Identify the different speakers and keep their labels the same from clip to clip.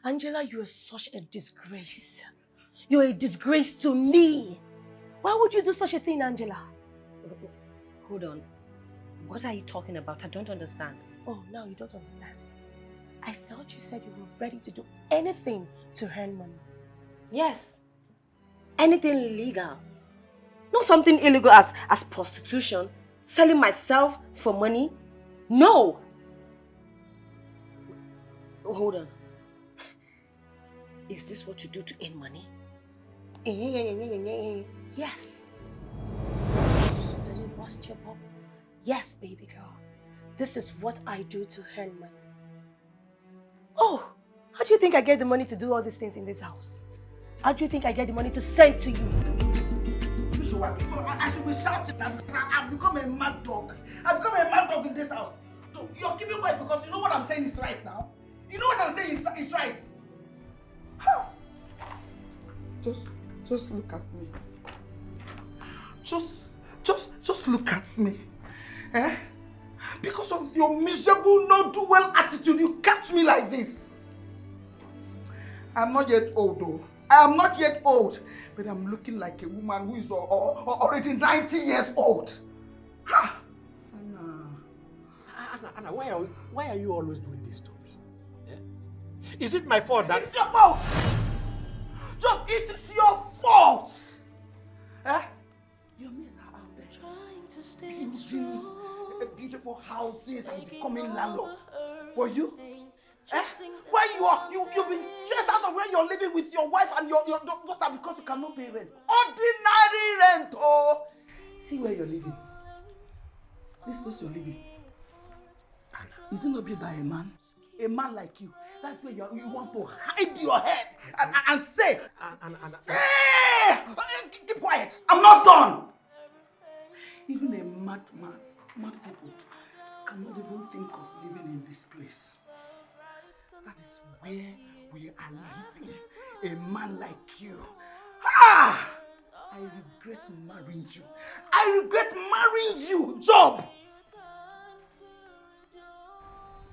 Speaker 1: Angela, you are such a disgrace. You're a disgrace to me. Why would you do such a thing, Angela?
Speaker 2: Hold on. What are you talking about? I don't understand.
Speaker 1: Oh, now you don't understand. I thought you said you were ready to do anything to earn money.
Speaker 2: Yes. Anything legal. Not something illegal as prostitution. Selling myself for money. No. Hold on. Is this what you do to earn money?
Speaker 1: Yes. Let me bust your bubble. Yes, baby girl. This is what I do to earn money. Oh, how do you think I get the money to do all these things in this house? How do you think I get the money to send to you?
Speaker 3: So what? I should be shouting now because I've become a mad dog. I've become a mad dog in this house. So you're keeping quiet because you know what I'm saying is right now. You know what I'm saying is right. How? Just look at me. Just look at me. Eh? Because of your miserable, no-do-well attitude, you catch me like this. I'm not yet old though. I am not yet old. But I'm looking like a woman who is already 90 years old. Ha!
Speaker 4: Anna, why are you always doing this to me? Eh? Is it my fault that...
Speaker 3: It's your fault! Job, it is your fault! Eh? Your mates are out there trying to stay building beautiful houses and becoming landlords. Were you? Eh? Where you've been chased out of where you're living with your wife and your daughter because you cannot pay rent. Ordinary rent, oh! See where you're living. This place you're living. Is it not built by a man? A man like you. That's where you want to hide your head and say, hey! Keep quiet. I'm not done. Even a mad people cannot even think of living in this place. That is where we are living. A man like you. Ah! I regret marrying you. I regret marrying you, Job.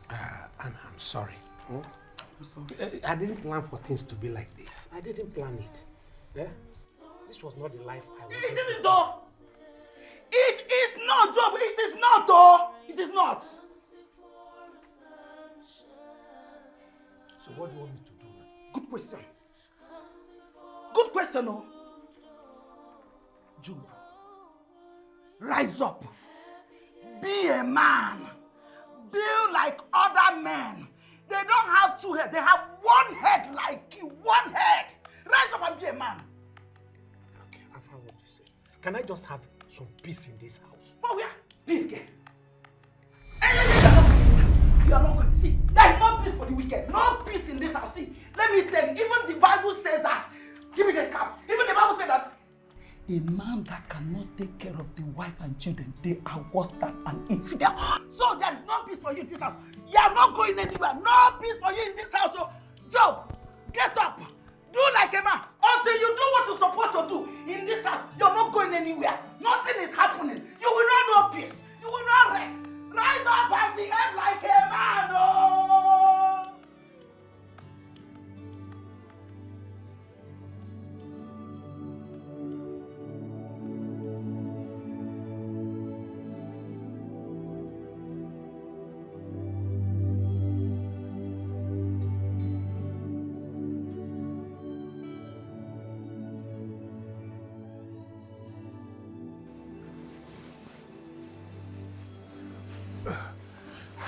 Speaker 4: Anna, I'm sorry.
Speaker 3: I'm sorry.
Speaker 4: I didn't plan for things to be like this. I didn't plan it. Yeah? This was not the life I wanted.
Speaker 3: It isn't though. It is not, Job. It is not though. It is not.
Speaker 4: So what do you want me to do now?
Speaker 3: Good question. Good question, oh. Job, rise up. Be a man. Build like other men. They don't have two heads. They have one head like you. One head. Rise up and be a man.
Speaker 4: Okay, I've heard what you say. Can I just have some peace in this house?
Speaker 3: For where? Peace, girl. You are not going to see. There is no peace for the wicked. No peace in this house. See, let me tell you. Even the Bible says that. Give me this cap. Even the Bible says that. A man that cannot take care of the wife and children, they are worse than an infidel. So there is no peace for you in this house. You are not going anywhere. No peace for you in this house. So, Job, get up. Do like a man. Until you do what you're supposed to do in this house, you're not going anywhere. Nothing is happening. You will not know peace. You will not rest. Rise up and behave like a man. Oh!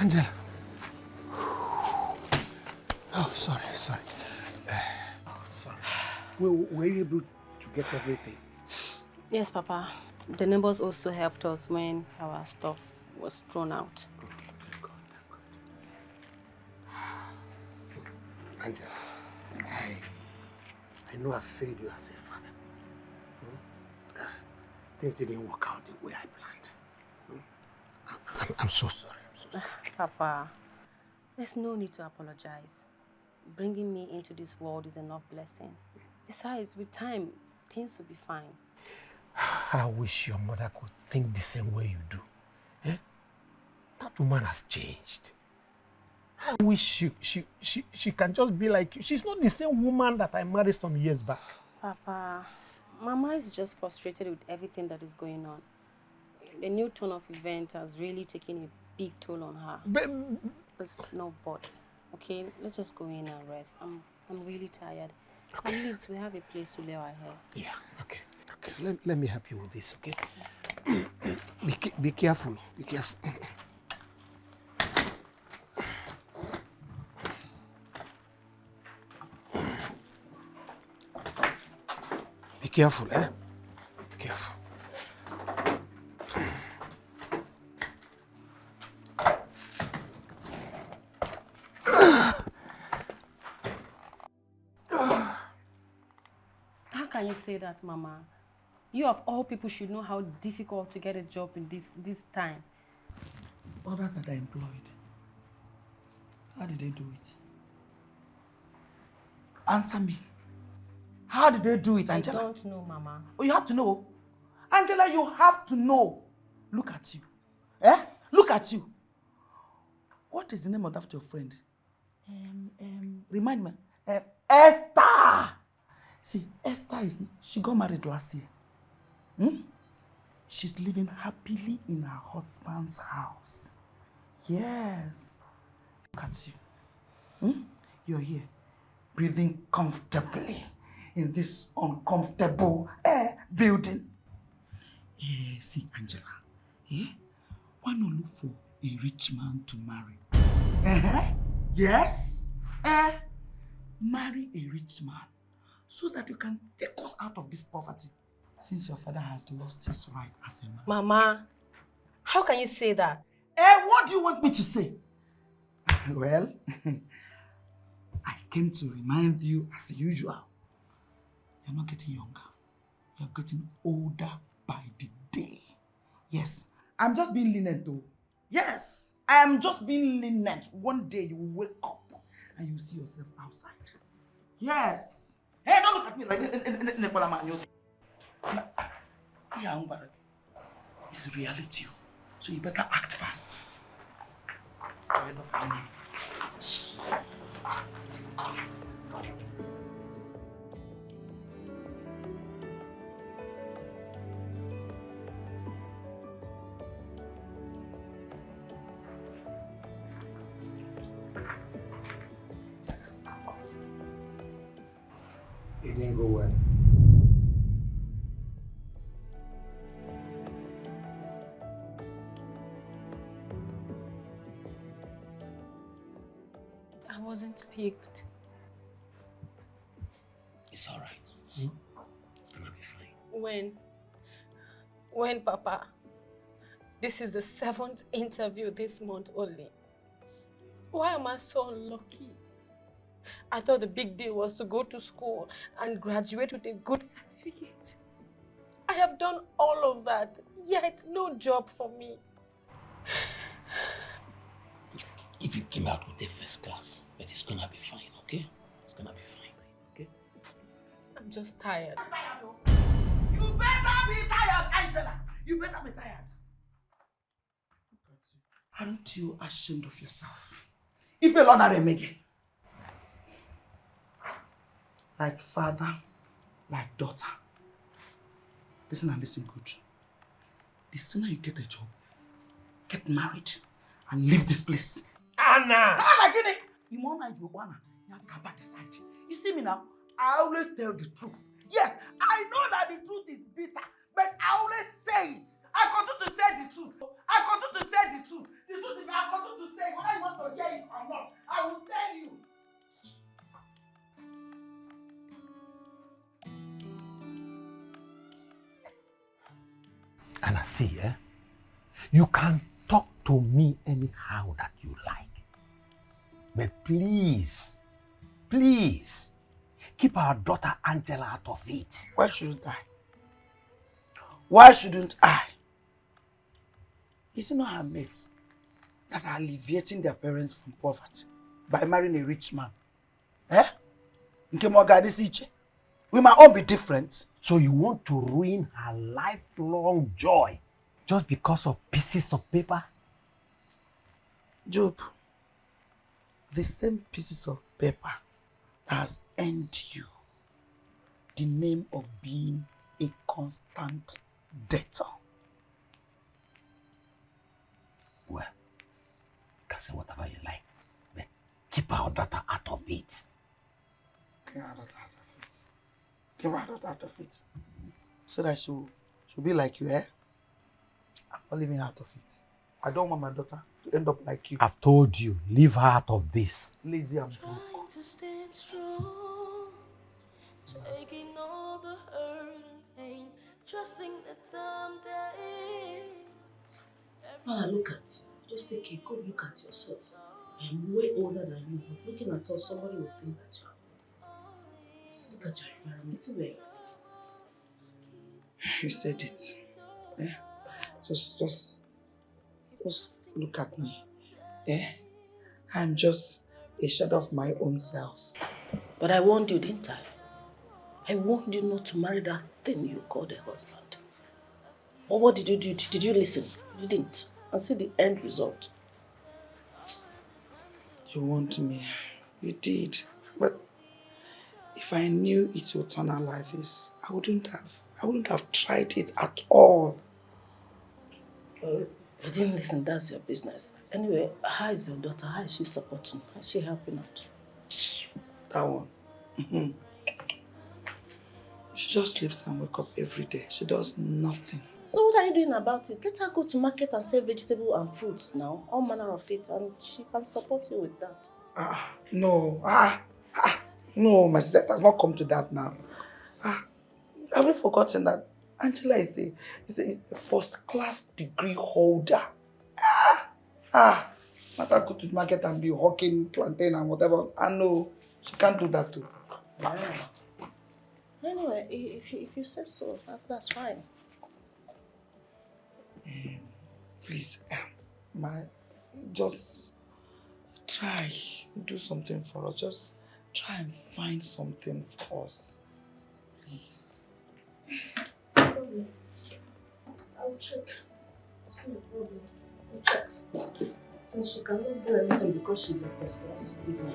Speaker 4: Angela. Oh, sorry. Oh, sorry. Were you able to get everything?
Speaker 2: Yes, Papa. The neighbors also helped us when our stuff was thrown out.
Speaker 4: God. Angela, I know I failed you as a father. Things didn't work out the way I planned. I'm so sorry.
Speaker 2: Papa, there's no need to apologize. Bringing me into this world is enough blessing. Besides, with time, things will be fine.
Speaker 4: I wish your mother could think the same way you do. Eh? That woman has changed. I wish she can just be like you. She's not the same woman that I married some years back.
Speaker 2: Papa, Mama is just frustrated with everything that is going on. The new turn of event has really taken a big toll on her. There's no but. Okay, let's just go in and rest. I'm really tired. Okay. At least we have a place to lay our heads.
Speaker 4: Yeah, okay. Let me help you with this, okay? Be careful. Be careful. Be careful, eh? Be careful.
Speaker 2: How can you say that, Mama? You of all people should know how difficult to get a job in this time.
Speaker 3: Others that are employed, how did they do it? Answer me. How did they do it, Angela?
Speaker 2: I don't know, Mama.
Speaker 3: Oh, you have to know. Angela, you have to know. Look at you. Eh? Look at you. What is the name of that your friend? Remind me. Esther! See, Esther she got married last year. She's living happily in her husband's house. Yes. Look at you. You're here, breathing comfortably in this uncomfortable building. See, Angela, why not look for a rich man to marry? Yes? Marry a rich man so that you can take us out of this poverty, since your father has lost his right as a man.
Speaker 2: Mama, how can you say that?
Speaker 3: What do you want me to say? Well, I came to remind you as usual. You're not getting younger. You're getting older by the day. Yes, I'm just being lenient though. Yes, I am just being lenient. One day you will wake up and you see yourself outside. Yes. Hey, don't look at me like it's reality. So you better act fast.
Speaker 4: It didn't go well.
Speaker 2: I wasn't picked.
Speaker 3: It's all right. It's gonna be fine.
Speaker 2: When, Papa? This is the 7th interview this month only. Why am I so unlucky? I thought the big deal was to go to school and graduate with a good certificate. I have done all of that, yet no job for me.
Speaker 3: If you came out with a first class, but it's gonna be fine, okay? It's gonna be fine, okay?
Speaker 2: I'm just tired.
Speaker 3: You better be tired, Angela! You better be tired. Aren't you ashamed of yourself? If you learn a make like father, like daughter. Listen and listen good. The sooner you get a job, get married, and leave this place. Anna! Anna, get it! You want to do one? You have to decide. You see me now? I always tell the truth. Yes, I know that the truth is bitter, but I always say it. I continue to say the truth. I continue to say the truth. The truth is, I continue to say it. Whether you want to hear it or not, I will tell you.
Speaker 4: Anna, see, you can talk to me anyhow that you like. But please, keep our daughter Angela out of it.
Speaker 3: Why shouldn't I? Why shouldn't I? Is it not her mates that are alleviating their parents from poverty by marrying a rich man? We might all be different.
Speaker 4: So you want to ruin her lifelong joy just because of pieces of paper?
Speaker 3: Job, the same pieces of paper that has earned you the name of being a constant debtor.
Speaker 4: Well, you can say whatever you like, but keep our daughter out of it.
Speaker 3: Keep our daughter out of it. Keep our daughter out of it. So that she'll be like you, eh? I'm not leaving her out of it. I don't want my daughter to end up like you.
Speaker 4: I've told you, leave her out of this.
Speaker 3: Lazy and broke.
Speaker 2: Trying to stand strong, taking all the hurt and pain, trusting that someday.
Speaker 1: Look at you. Just take a good look at yourself. I'm way older than you, but looking at us, somebody would think that you are old. Just look at your environment. See where you live.
Speaker 3: You said it. Eh? Just look at me. Eh? I'm just a shadow of my own self.
Speaker 1: But I warned you, didn't I? I warned you not to marry that thing you called a husband. Or what did you do? Did you listen? You didn't. And see the end result.
Speaker 3: You warned me. You did. But if I knew it would turn out like this, I wouldn't have tried it at all.
Speaker 1: You didn't listen, that's your business. Anyway, how is your daughter? How is she supporting? How is she helping out?
Speaker 3: That one. She just sleeps and wakes up every day. She does nothing.
Speaker 1: So what are you doing about it? Let her go to market and sell vegetables and fruits now. All manner of it. And she can support you with that.
Speaker 3: No. No, my sister, it has not come to that now. Have you forgotten that Angela is a first-class degree holder? Let her go to the market and be hawking plantain and whatever. I know. She can't do that too.
Speaker 1: Yeah. Anyway, if you say so, that's fine.
Speaker 3: Please, just try, do something for us. Just try and find something for us. Please.
Speaker 1: I'll check. It's not a problem. I'll check. Since she cannot do anything because she's a first-class citizen,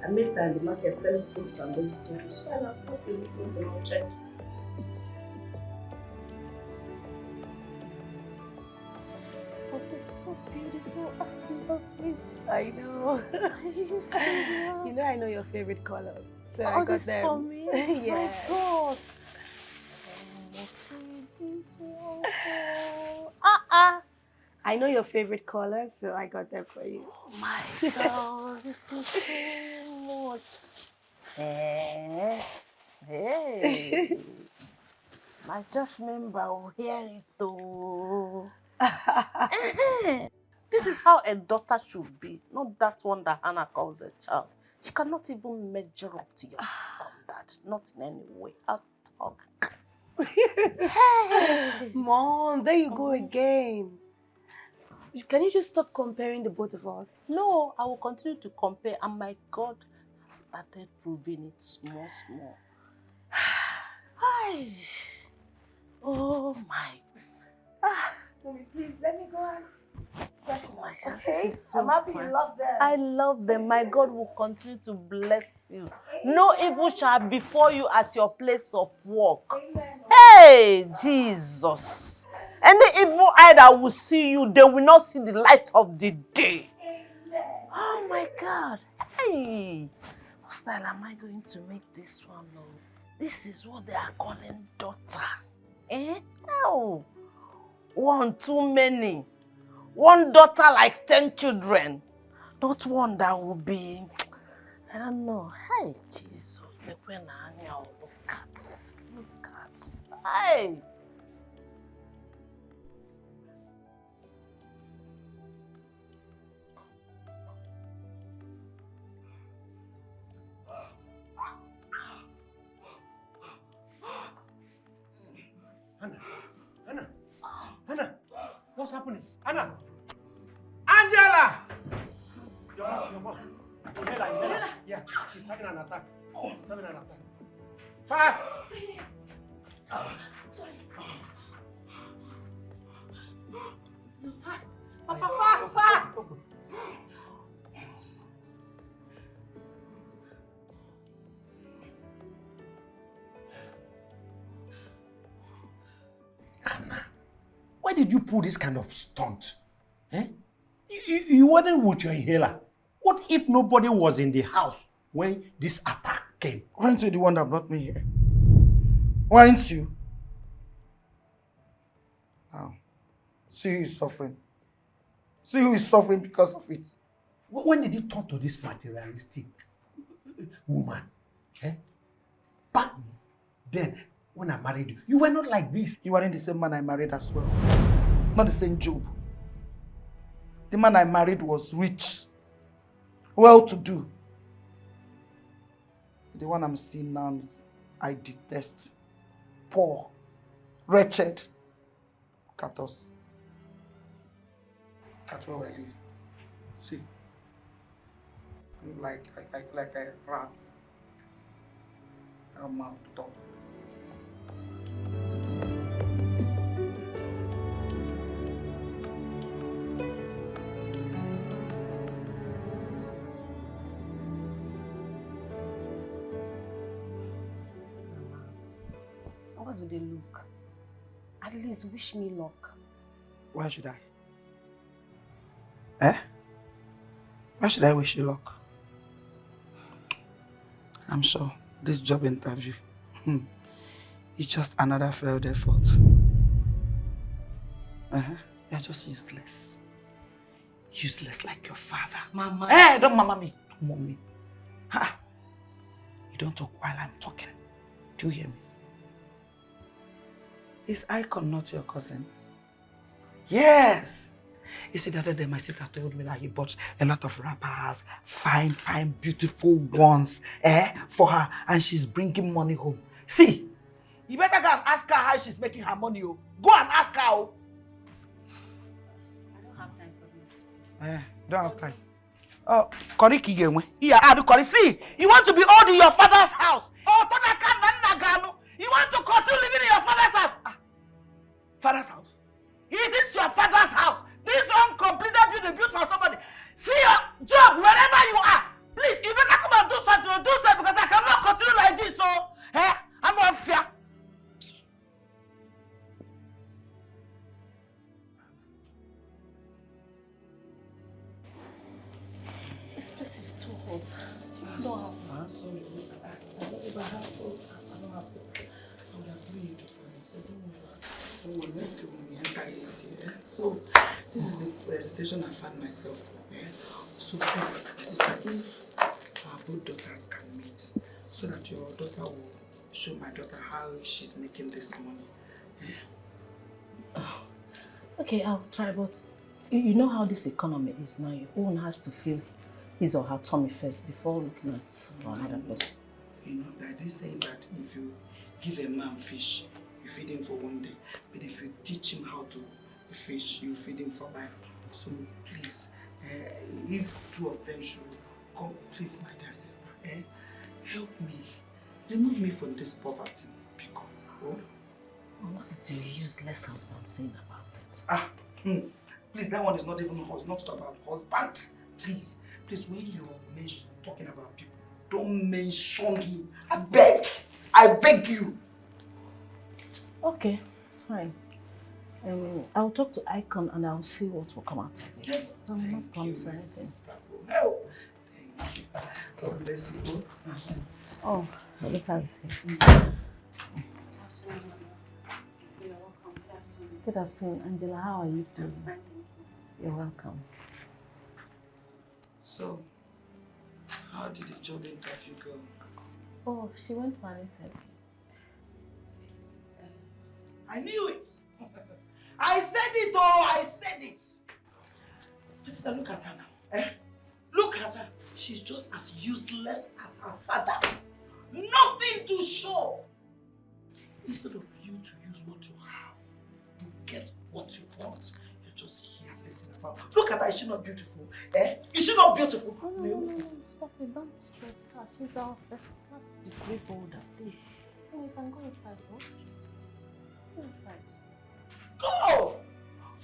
Speaker 1: I met her in the market selling fruits and vegetables. Fine, I'll help you. I'll check. This cup is so beautiful. I love it. I know. Are you serious?
Speaker 2: You know I know your favorite color, so
Speaker 1: I got this for me?
Speaker 2: Yes.
Speaker 1: My God. See this one.
Speaker 2: I know your favorite colors, so I got them for you.
Speaker 1: Oh my God, this is so much. Hey. My just member will hear it though. This is how a daughter should be, not that one that Hannah calls a child. She cannot even measure up to your standard, not in any way at all. Hey.
Speaker 2: Mom, there you go again. Can you just stop comparing the both of us?
Speaker 1: No, I will continue to compare, and my God has started proving it small. Ay. Oh my.
Speaker 2: Mommy, please let me go on.
Speaker 1: Okay. This is so
Speaker 2: I'm happy
Speaker 1: fun.
Speaker 2: you love them.
Speaker 1: I love them. My God will continue to bless you. No evil shall befall you at your place of work.
Speaker 2: Amen.
Speaker 1: Hey, Jesus. Any evil eye that will see you, they will not see the light of the day.
Speaker 2: Amen.
Speaker 1: Oh my God. Hey. What style am I going to make this one? This is what they are calling daughter. Oh. One too many. One daughter like 10 children. Not one that will be, I don't know. Hey, Jesus. Look at. Hey.
Speaker 4: Hannah, what's happening? Hannah! Angela! Your mom. Inhaler. Yeah, she's having an attack. She's having an attack. Fast!
Speaker 2: Fast! Papa, fast!
Speaker 4: Anna, why did you pull this kind of stunt? Eh? You weren't with your inhaler. What if nobody was in the house when this attack came?
Speaker 3: Weren't you the one that brought me here? Weren't you? Now, see who is suffering. See who is suffering because of it.
Speaker 4: When did you turn to this materialistic woman? Eh? Back then, when I married you, you were not like this.
Speaker 3: You weren't the same man I married as well. Not the same Job. The man I married was rich, well-to-do. The one I'm seeing now is I detest. Poor, wretched. Cut us. That's where we live. See, like a rat. I'm out to talk.
Speaker 1: What's with the look? At least wish me luck.
Speaker 3: Why should I? Eh? Why should I wish you luck? I'm sure this job interview is just another failed effort. You're just useless. Useless like your father.
Speaker 1: Mama.
Speaker 3: Hey, don't mama me. Don't mom me. Ha! You don't talk while I'm talking. Do you hear me? Is Icon not your cousin? Yes! You see, the other day my sister told me that he bought a lot of wrappers, fine, beautiful ones, for her, and she's bringing money home. See, you better go and ask her how she's making her money. Oh. Go and ask her. Oh.
Speaker 1: I don't have time for this.
Speaker 3: Don't have time. Oh, Koriki Genwe. Yeah, Kori. See, you want to be old in your father's house. Oh, you want to continue living in your father's house. Father's house? It is your father's house. This uncompleted building built for somebody. See your job wherever you are. Please, you better come and do something because I cannot continue like this. So, I'm not fair.
Speaker 1: This place is too hot. You don't have.
Speaker 3: I'm sorry. I don't even have hope. I don't have hope. I would have given you to find. So don't worry. Don't worry. When you enter AC, So, this is the situation I find myself. So please, my sister, if our both daughters can meet, so that your daughter will show my daughter how she's making this money.
Speaker 5: Okay, I'll try, but you know how this economy is now. One has to fill his or her tummy first before looking at another person.
Speaker 3: You know, that is saying that if you give a man fish, you feed him for one day. But if you teach him how to fish, you feed him for life. So please, if two of them should come, please, my dear sister, help me. Remove me from this poverty.
Speaker 5: What is your useless husband saying about it?
Speaker 3: Please, that one is not even not about husband. Please, when you're talking about people, don't mention him. I beg you.
Speaker 5: Okay, it's fine. I'll talk to Icon and I'll see what will come out of it. I'm not concerned.
Speaker 3: Help. Thank you. God bless you.
Speaker 5: Oh, look at it.
Speaker 1: Good afternoon, Mama. You're welcome. Good afternoon.
Speaker 5: Good afternoon, Angela. How are you doing?
Speaker 1: I'm fine, thank you.
Speaker 5: You're welcome.
Speaker 3: So, how did the job interview go?
Speaker 5: Oh, she went for an interview.
Speaker 3: I knew it. I said it, I said it. Sister, look at her now. Look at her. She's just as useless as her father. Nothing to show. Instead of you to use what you have to get what you want, you're just here listening about. Look at her. Is she not beautiful? Is she not beautiful?
Speaker 5: No, stop it. Don't stress her. She's our first class degree holder. Please. No, you can go inside. Go inside.
Speaker 3: Go!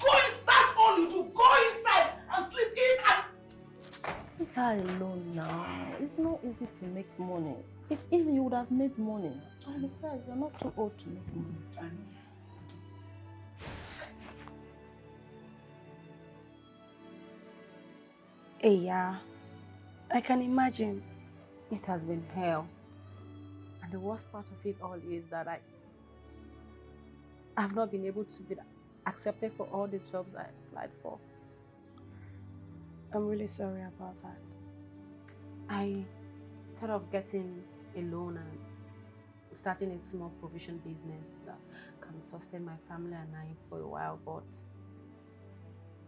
Speaker 3: Go in, that's all you do. Go inside and sleep in and...
Speaker 5: Leave her alone now. It's not easy to make money. If easy, you would have made money. And besides, you're not too old to make money.
Speaker 1: Yeah, I can imagine.
Speaker 5: It has been hell. And the worst part of it all is that I've not been able to be accepted for all the jobs I applied for.
Speaker 1: I'm really sorry about that.
Speaker 5: I thought of getting a loan and starting a small provision business that can sustain my family and I for a while, but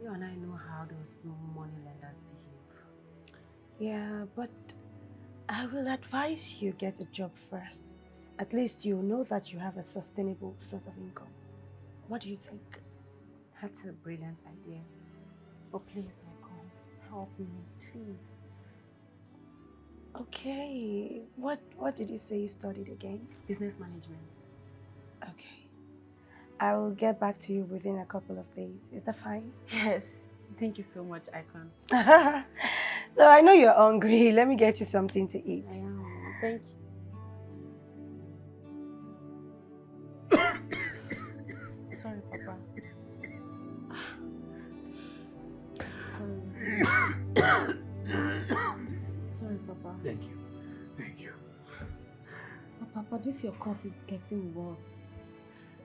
Speaker 5: you and I know how those money lenders behave.
Speaker 1: Yeah, but I will advise you get a job first. At least you know that you have a sustainable source of income. What do you think?
Speaker 5: That's a brilliant idea. But please, Nicole, help me, please.
Speaker 1: Okay, what did you say you studied again?
Speaker 5: Business management.
Speaker 1: Okay. I will get back to you within a couple of days. Is that fine?
Speaker 5: Yes. Thank you so much, Icon.
Speaker 1: So I know you're hungry. Let me get you something to eat.
Speaker 5: I am. Thank you. Sorry, Papa. Sorry. Sorry, Papa.
Speaker 3: Thank you. Thank you.
Speaker 5: But Papa, this your cough is getting worse.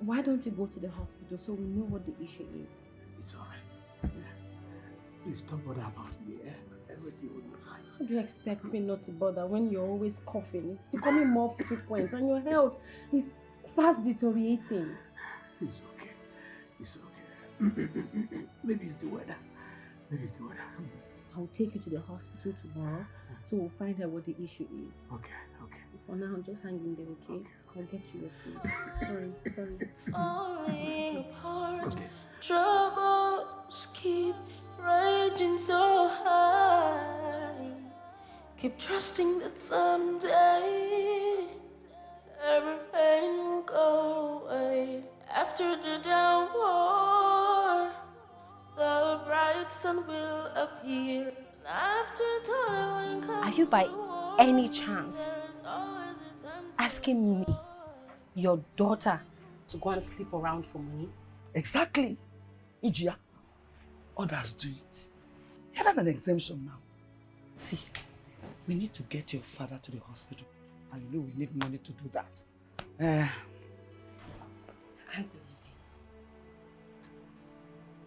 Speaker 5: Why don't you go to the hospital so we know what the issue is?
Speaker 3: It's alright. Please don't bother about me, eh? Everything will be fine.
Speaker 5: How do you expect me not to bother when you're always coughing? It's becoming more frequent and your health is fast deteriorating.
Speaker 3: It's okay. It's okay. Maybe it's the weather. Maybe it's the weather.
Speaker 5: I'll take you to the hospital tomorrow so we'll find out what the issue is.
Speaker 3: Okay, okay.
Speaker 5: For now, just hang in there, okay? I'll get you your food. Sorry.
Speaker 6: Falling apart,
Speaker 3: Okay.
Speaker 6: troubles keep raging so high. Keep trusting that someday every pain will go away. After the downpour, the bright sun will appear. After toiling,
Speaker 1: Are you by any chance asking me, your daughter, to go and sleep around for me?
Speaker 3: Exactly. Ijia, others do it. You're not an exemption now. See, we need to get your father to the hospital. And you know we need money to do that.
Speaker 1: I can't believe this.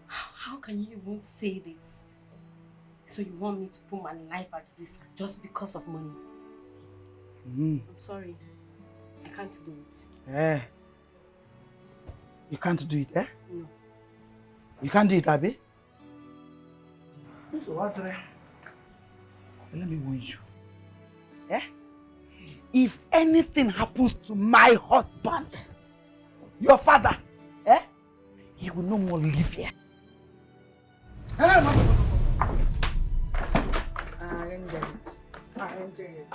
Speaker 1: How can you even say this? So you want me to put my life at risk just because of money? I'm sorry. I can't do it.
Speaker 3: You can't do it, eh?
Speaker 1: No.
Speaker 3: You can't do it, Abby? So what? Let me warn you. Eh? If anything happens to my husband, your father, eh? He will no more live here. I enjoy it.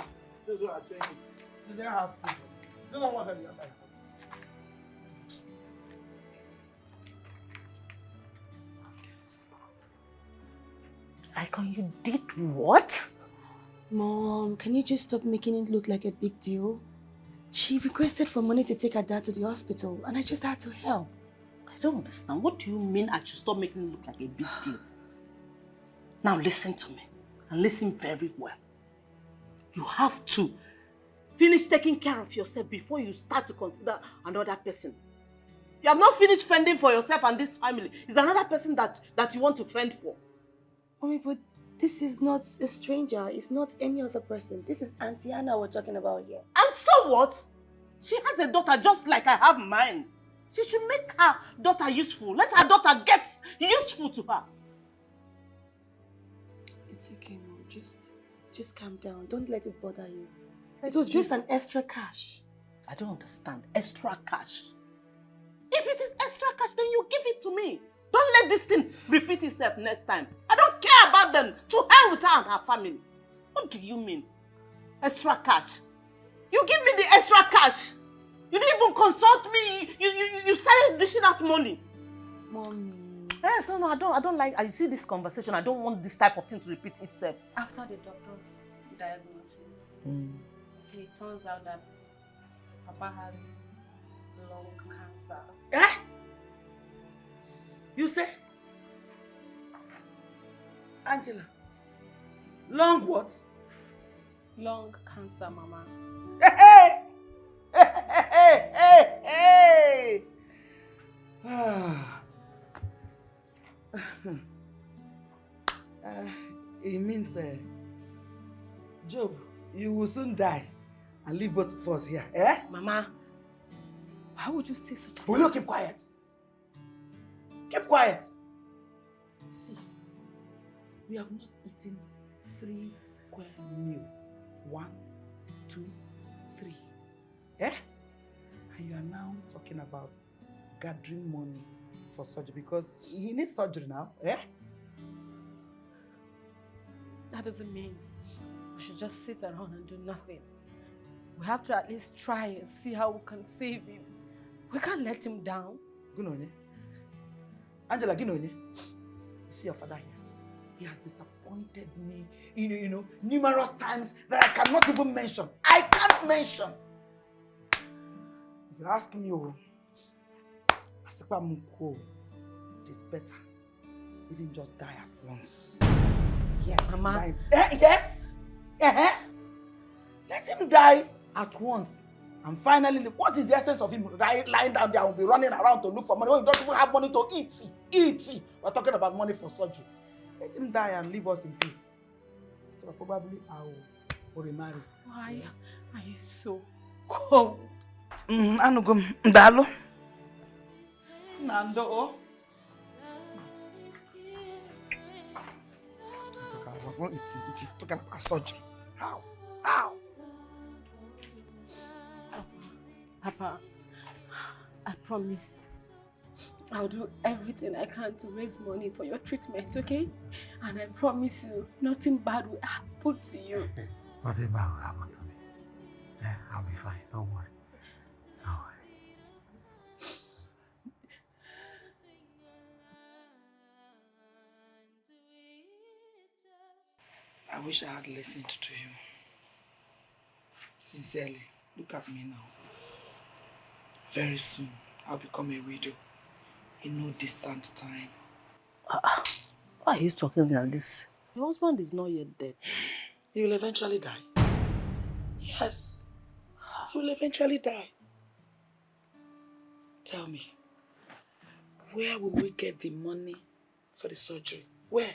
Speaker 3: Those who are doing it, they don't have to. They don't want to be alive.
Speaker 1: Icon, you did what? Mom, can you just stop making it look like a big deal? She requested for money to take her dad to the hospital and I just had to help.
Speaker 7: I don't understand. What do you mean I should stop making it look like a big deal? Now listen to me, and listen very well. You have to finish taking care of yourself before you start to consider another person. You have not finished fending for yourself and this family. It's another person that you want to fend for.
Speaker 1: Mommy, but this is not a stranger. It's not any other person. This is Auntie Anna we're talking about here.
Speaker 7: And so what? She has a daughter just like I have mine. She should make her daughter useful. Let her daughter get useful to her.
Speaker 1: It's okay, Mom. Just calm down. Don't let it bother you. It was just an extra cash.
Speaker 7: I don't understand. Extra cash. If it is extra cash, then you give it to me. Don't let this thing repeat itself next time. I don't care about them. To hell with her and her family. What do you mean? Extra cash? You give me the extra cash. You didn't even consult me. You started dishing out money.
Speaker 1: Mommy.
Speaker 7: Yes, no, I don't like. I see this conversation. I don't want this type of thing to repeat itself.
Speaker 5: After the doctor's diagnosis, it turns out that Papa has lung cancer.
Speaker 3: Eh? You say? Angela, Long what?
Speaker 5: Lung cancer, Mama.
Speaker 3: Hey! Hey! It means, Job, you will soon die and leave both of us here, eh?
Speaker 1: Mama, how would you say such a thing?
Speaker 3: Will you keep quiet? Keep quiet. See, we have not eaten 3 square meals. 1, 2, 3. Eh? And you are now talking about gathering money for surgery because he needs surgery now, eh?
Speaker 2: That doesn't mean we should just sit around and do nothing. We have to at least try and see how we can save him. We can't let him down.
Speaker 3: Gunonye. Angela, Gunonye. See your father here. He has disappointed me, numerous times that I cannot even mention. I can't mention. If you ask me, it is better. He didn't just die at once. Yes,
Speaker 2: Mama.
Speaker 3: Yes. Let him die at once. And finally, what is the essence of him lying down there and be running around to look for money when you don't even have money to eat? We're talking about money for surgery. Let him die and leave us in peace. Probably I will remarry.
Speaker 2: Why
Speaker 3: yes.
Speaker 2: are you so cold?
Speaker 3: Anugum, Ndalo. Nando. Talking about surgery. How?
Speaker 2: Papa, I promise I'll do everything I can to raise money for your treatment, okay? And I promise you, nothing bad will happen to you.
Speaker 4: Nothing bad will happen to me. Yeah, I'll be fine. Don't worry. Don't worry.
Speaker 3: I wish I had listened to you. Sincerely, look at me now. Very soon, I'll become a widow in no distant time.
Speaker 7: Why are you talking like this? Your husband is not yet dead.
Speaker 3: He will eventually die. Yes, he will eventually die. Tell me, where will we get the money for the surgery? Where?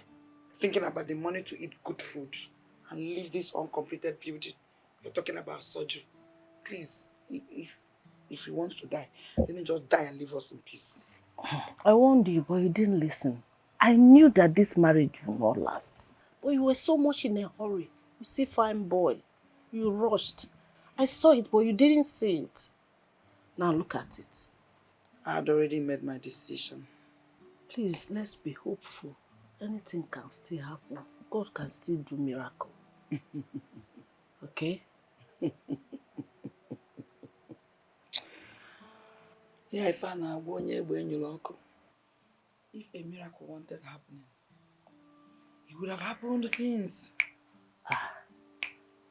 Speaker 3: Thinking about the money to eat good food and leave this uncompleted building. You're talking about surgery. Please, if he wants to die, let him just die and leave us in peace.
Speaker 7: I warned you, but you didn't listen. I knew that this marriage would not last. But you were so much in a hurry. You see, fine boy, you rushed. I saw it, but you didn't see it. Now look at it.
Speaker 3: I had already made my decision.
Speaker 7: Please, let's be hopeful. Anything can still happen. God can still do miracle. Okay?
Speaker 3: Yeah, if a miracle wanted happening, it would have happened since.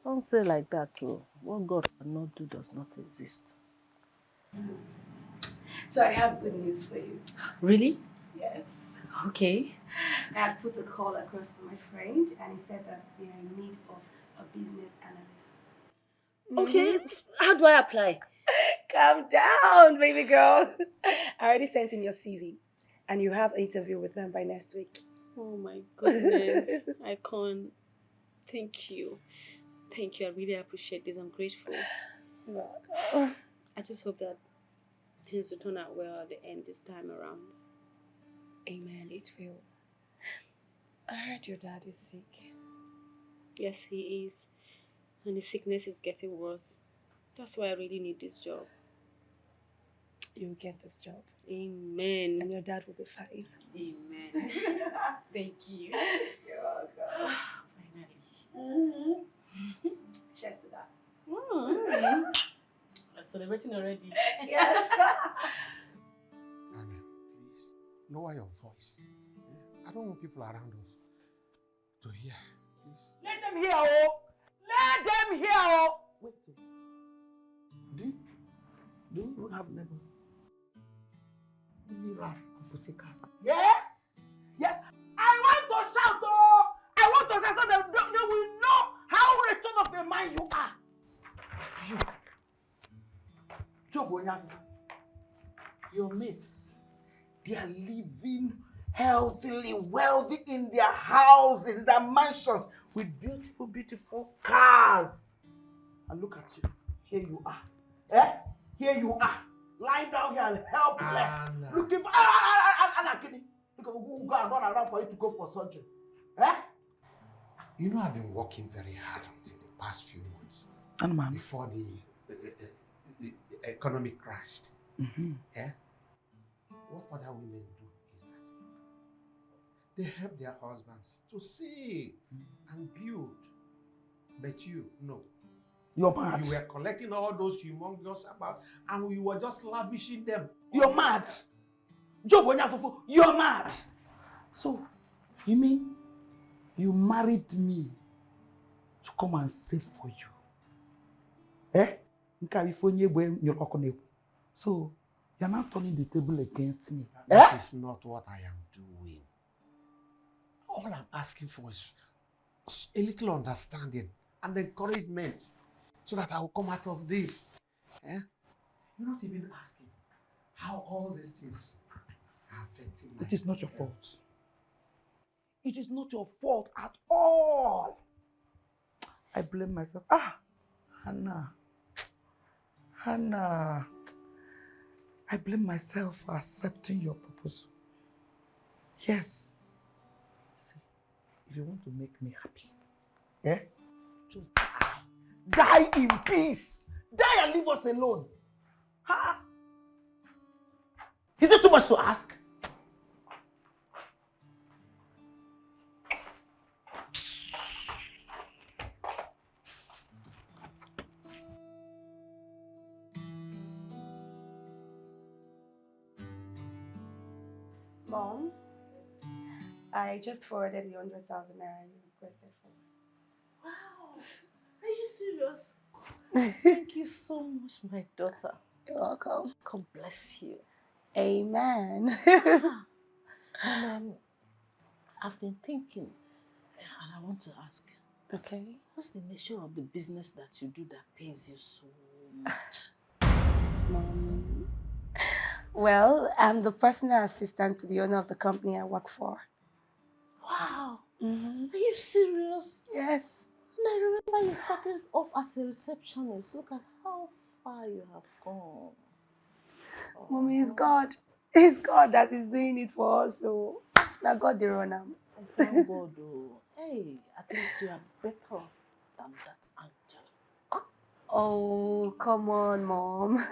Speaker 7: Don't say like that, too. What God cannot do does not exist.
Speaker 1: So I have good news for you.
Speaker 5: Really?
Speaker 1: Yes.
Speaker 5: Okay.
Speaker 1: I had put a call across to my friend and he said that they are in need of a business analyst.
Speaker 5: Okay, how do I apply?
Speaker 1: Calm down, baby girl. I already sent in your CV and you have an interview with them by next week.
Speaker 5: Oh my goodness. I can't. Thank you. Thank you. I really appreciate this. I'm grateful.
Speaker 1: You're welcome.
Speaker 5: I just hope that things will turn out well at the end this time around.
Speaker 1: Amen, it will. I heard your dad is sick.
Speaker 5: Yes, he is. And his sickness is getting worse. That's why I really need this job.
Speaker 1: You'll get this job.
Speaker 5: Amen.
Speaker 1: And your dad will be fine.
Speaker 5: Amen. Thank you.
Speaker 1: You're welcome.
Speaker 5: Finally.
Speaker 1: Cheers to that.
Speaker 5: I'm celebrating already.
Speaker 1: Yes.
Speaker 4: Anna, please, lower your voice. I don't want people around us to hear. Please.
Speaker 3: Let them hear, oh! Let them hear, oh! Wait. Do you have neighbors? Only rat and pussycat. Yes! Yes! I want to shout, oh! I want to shout so they will man you are. You. Job Onyafufu. Your mates, they are living healthily, wealthy in their houses, in their mansions, with beautiful, beautiful cars. And look at you. Here you are. Eh? Here you are. Lying down here and helpless. Looking for Anna, kidding. Look, who go and run around for you to go for surgery. Eh?
Speaker 4: You know, I've been working very hard until the past few months. Before the economy crashed. Eh? What other women do is that they help their husbands to save and build. But you, no.
Speaker 3: You're mad.
Speaker 4: You were collecting all those humongous amounts and you were just lavishing them.
Speaker 3: You're mad. Job Onyafufu, you're mad. So, you mean you married me to come and save for you? Eh? So, you're not turning the table against me.
Speaker 4: That is not what I am doing. All I'm asking for is a little understanding and encouragement so that I will come out of this. Eh? You're not even asking how all these things are affecting my
Speaker 3: It is not your
Speaker 4: health.
Speaker 3: fault. It is not your fault at all. I blame myself. Hannah. I blame myself for accepting your proposal. Yes. See, if you want to make me happy, just die. Die in peace. Die and leave us alone. Huh? Is it too much to ask?
Speaker 1: Mom, I just forwarded the 100,000 naira you requested for.
Speaker 7: Wow. Are you serious? Thank you so much, my daughter.
Speaker 1: You're welcome.
Speaker 7: God bless you.
Speaker 1: Amen.
Speaker 7: And I've been thinking, and I want to ask,
Speaker 1: Okay.
Speaker 7: what's the nature of the business that you do that pays you so much?
Speaker 1: Mom. Well, I'm the personal assistant to the owner of the company I work for.
Speaker 7: Wow.
Speaker 1: Mm-hmm.
Speaker 7: Are you serious?
Speaker 1: Yes.
Speaker 7: And I remember you started off as a receptionist. Look at how far you have gone.
Speaker 1: Mommy, it's God. It's God that is doing it for us. So, now God the runner.
Speaker 7: Thank God, oh. Hey, at least you are better off than that angel.
Speaker 1: Oh, come on, Mom.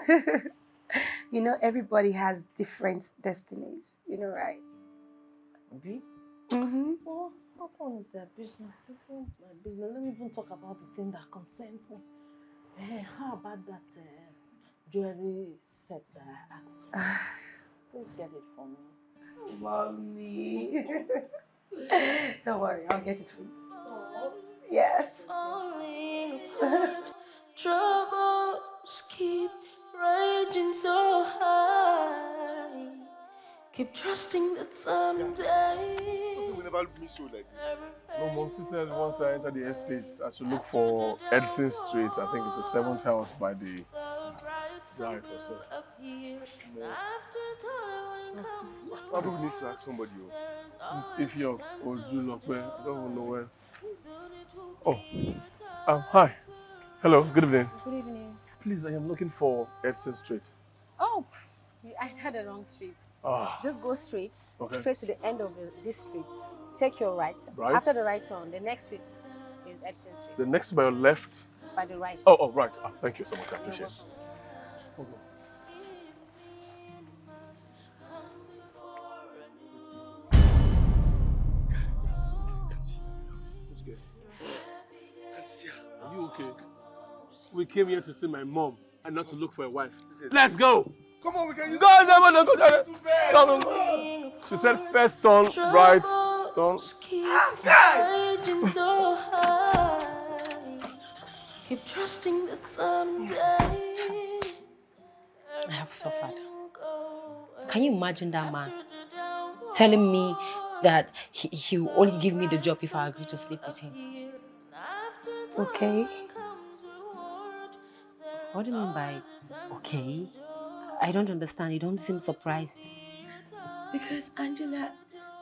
Speaker 1: You know, everybody has different destinies. You know, right?
Speaker 7: Maybe?
Speaker 1: Mm-hmm.
Speaker 7: Well, that one is their business. Different my business. Let me even talk about the thing that concerns me. How about that jewelry set that I asked for? Please get it for me.
Speaker 1: Mommy. Don't worry, I'll get it for you. Yes.
Speaker 6: Falling apart, troubles keep raging so high. Keep trusting that someday.
Speaker 8: We never miss you like this.
Speaker 9: No, Mom, she said once I enter the estates, I should look for Edson Street. I think it's the 7th house by the right or so.
Speaker 8: Probably we need to ask somebody.
Speaker 9: It's Ifeoma or Odukwe. I don't even know where. Oh, hi. Hello, good evening.
Speaker 5: Good evening.
Speaker 9: Please, I am looking for Edson Street.
Speaker 5: Oh, I had the wrong street. Just go straight, straight to the end of this street. Take your right.
Speaker 9: Right.
Speaker 5: After the right turn, the next street is Edson Street.
Speaker 9: The next by your left.
Speaker 5: By the right.
Speaker 9: Oh, right. Thank you so much. I appreciate it. Okay. What's good? Are you okay? We came here to see my mom and not to look for a wife. Let's go!
Speaker 8: Come on, we can use
Speaker 9: Guys, I want to go there. No. She said first turn, right turn.
Speaker 6: Keep raging so high. Keep trusting that someday.
Speaker 2: I have suffered. Can you imagine that man telling me that he will only give me the job if I agree to sleep with him?
Speaker 1: Okay.
Speaker 5: What do you mean by okay? I don't understand. You don't seem surprised.
Speaker 1: Because, Angela,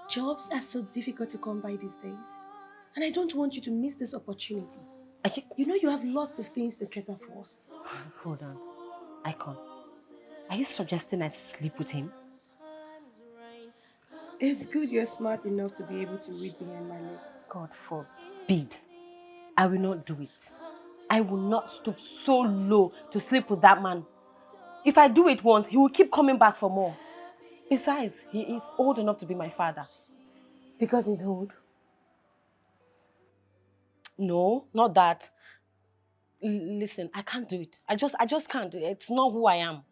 Speaker 1: jobs are so difficult to come by these days. And I don't want you to miss this opportunity. You know you have lots of things to cater for.
Speaker 5: Hold on. Icon. Are you suggesting I sleep with him?
Speaker 1: It's good you're smart enough to be able to read behind my lips.
Speaker 5: God forbid. I will not do it. I will not stoop so low to sleep with that man. If I do it once, he will keep coming back for more. Besides, he is old enough to be my father.
Speaker 1: Because he's old?
Speaker 5: No, not that. Listen, I can't do it. I just can't. It's not who I am.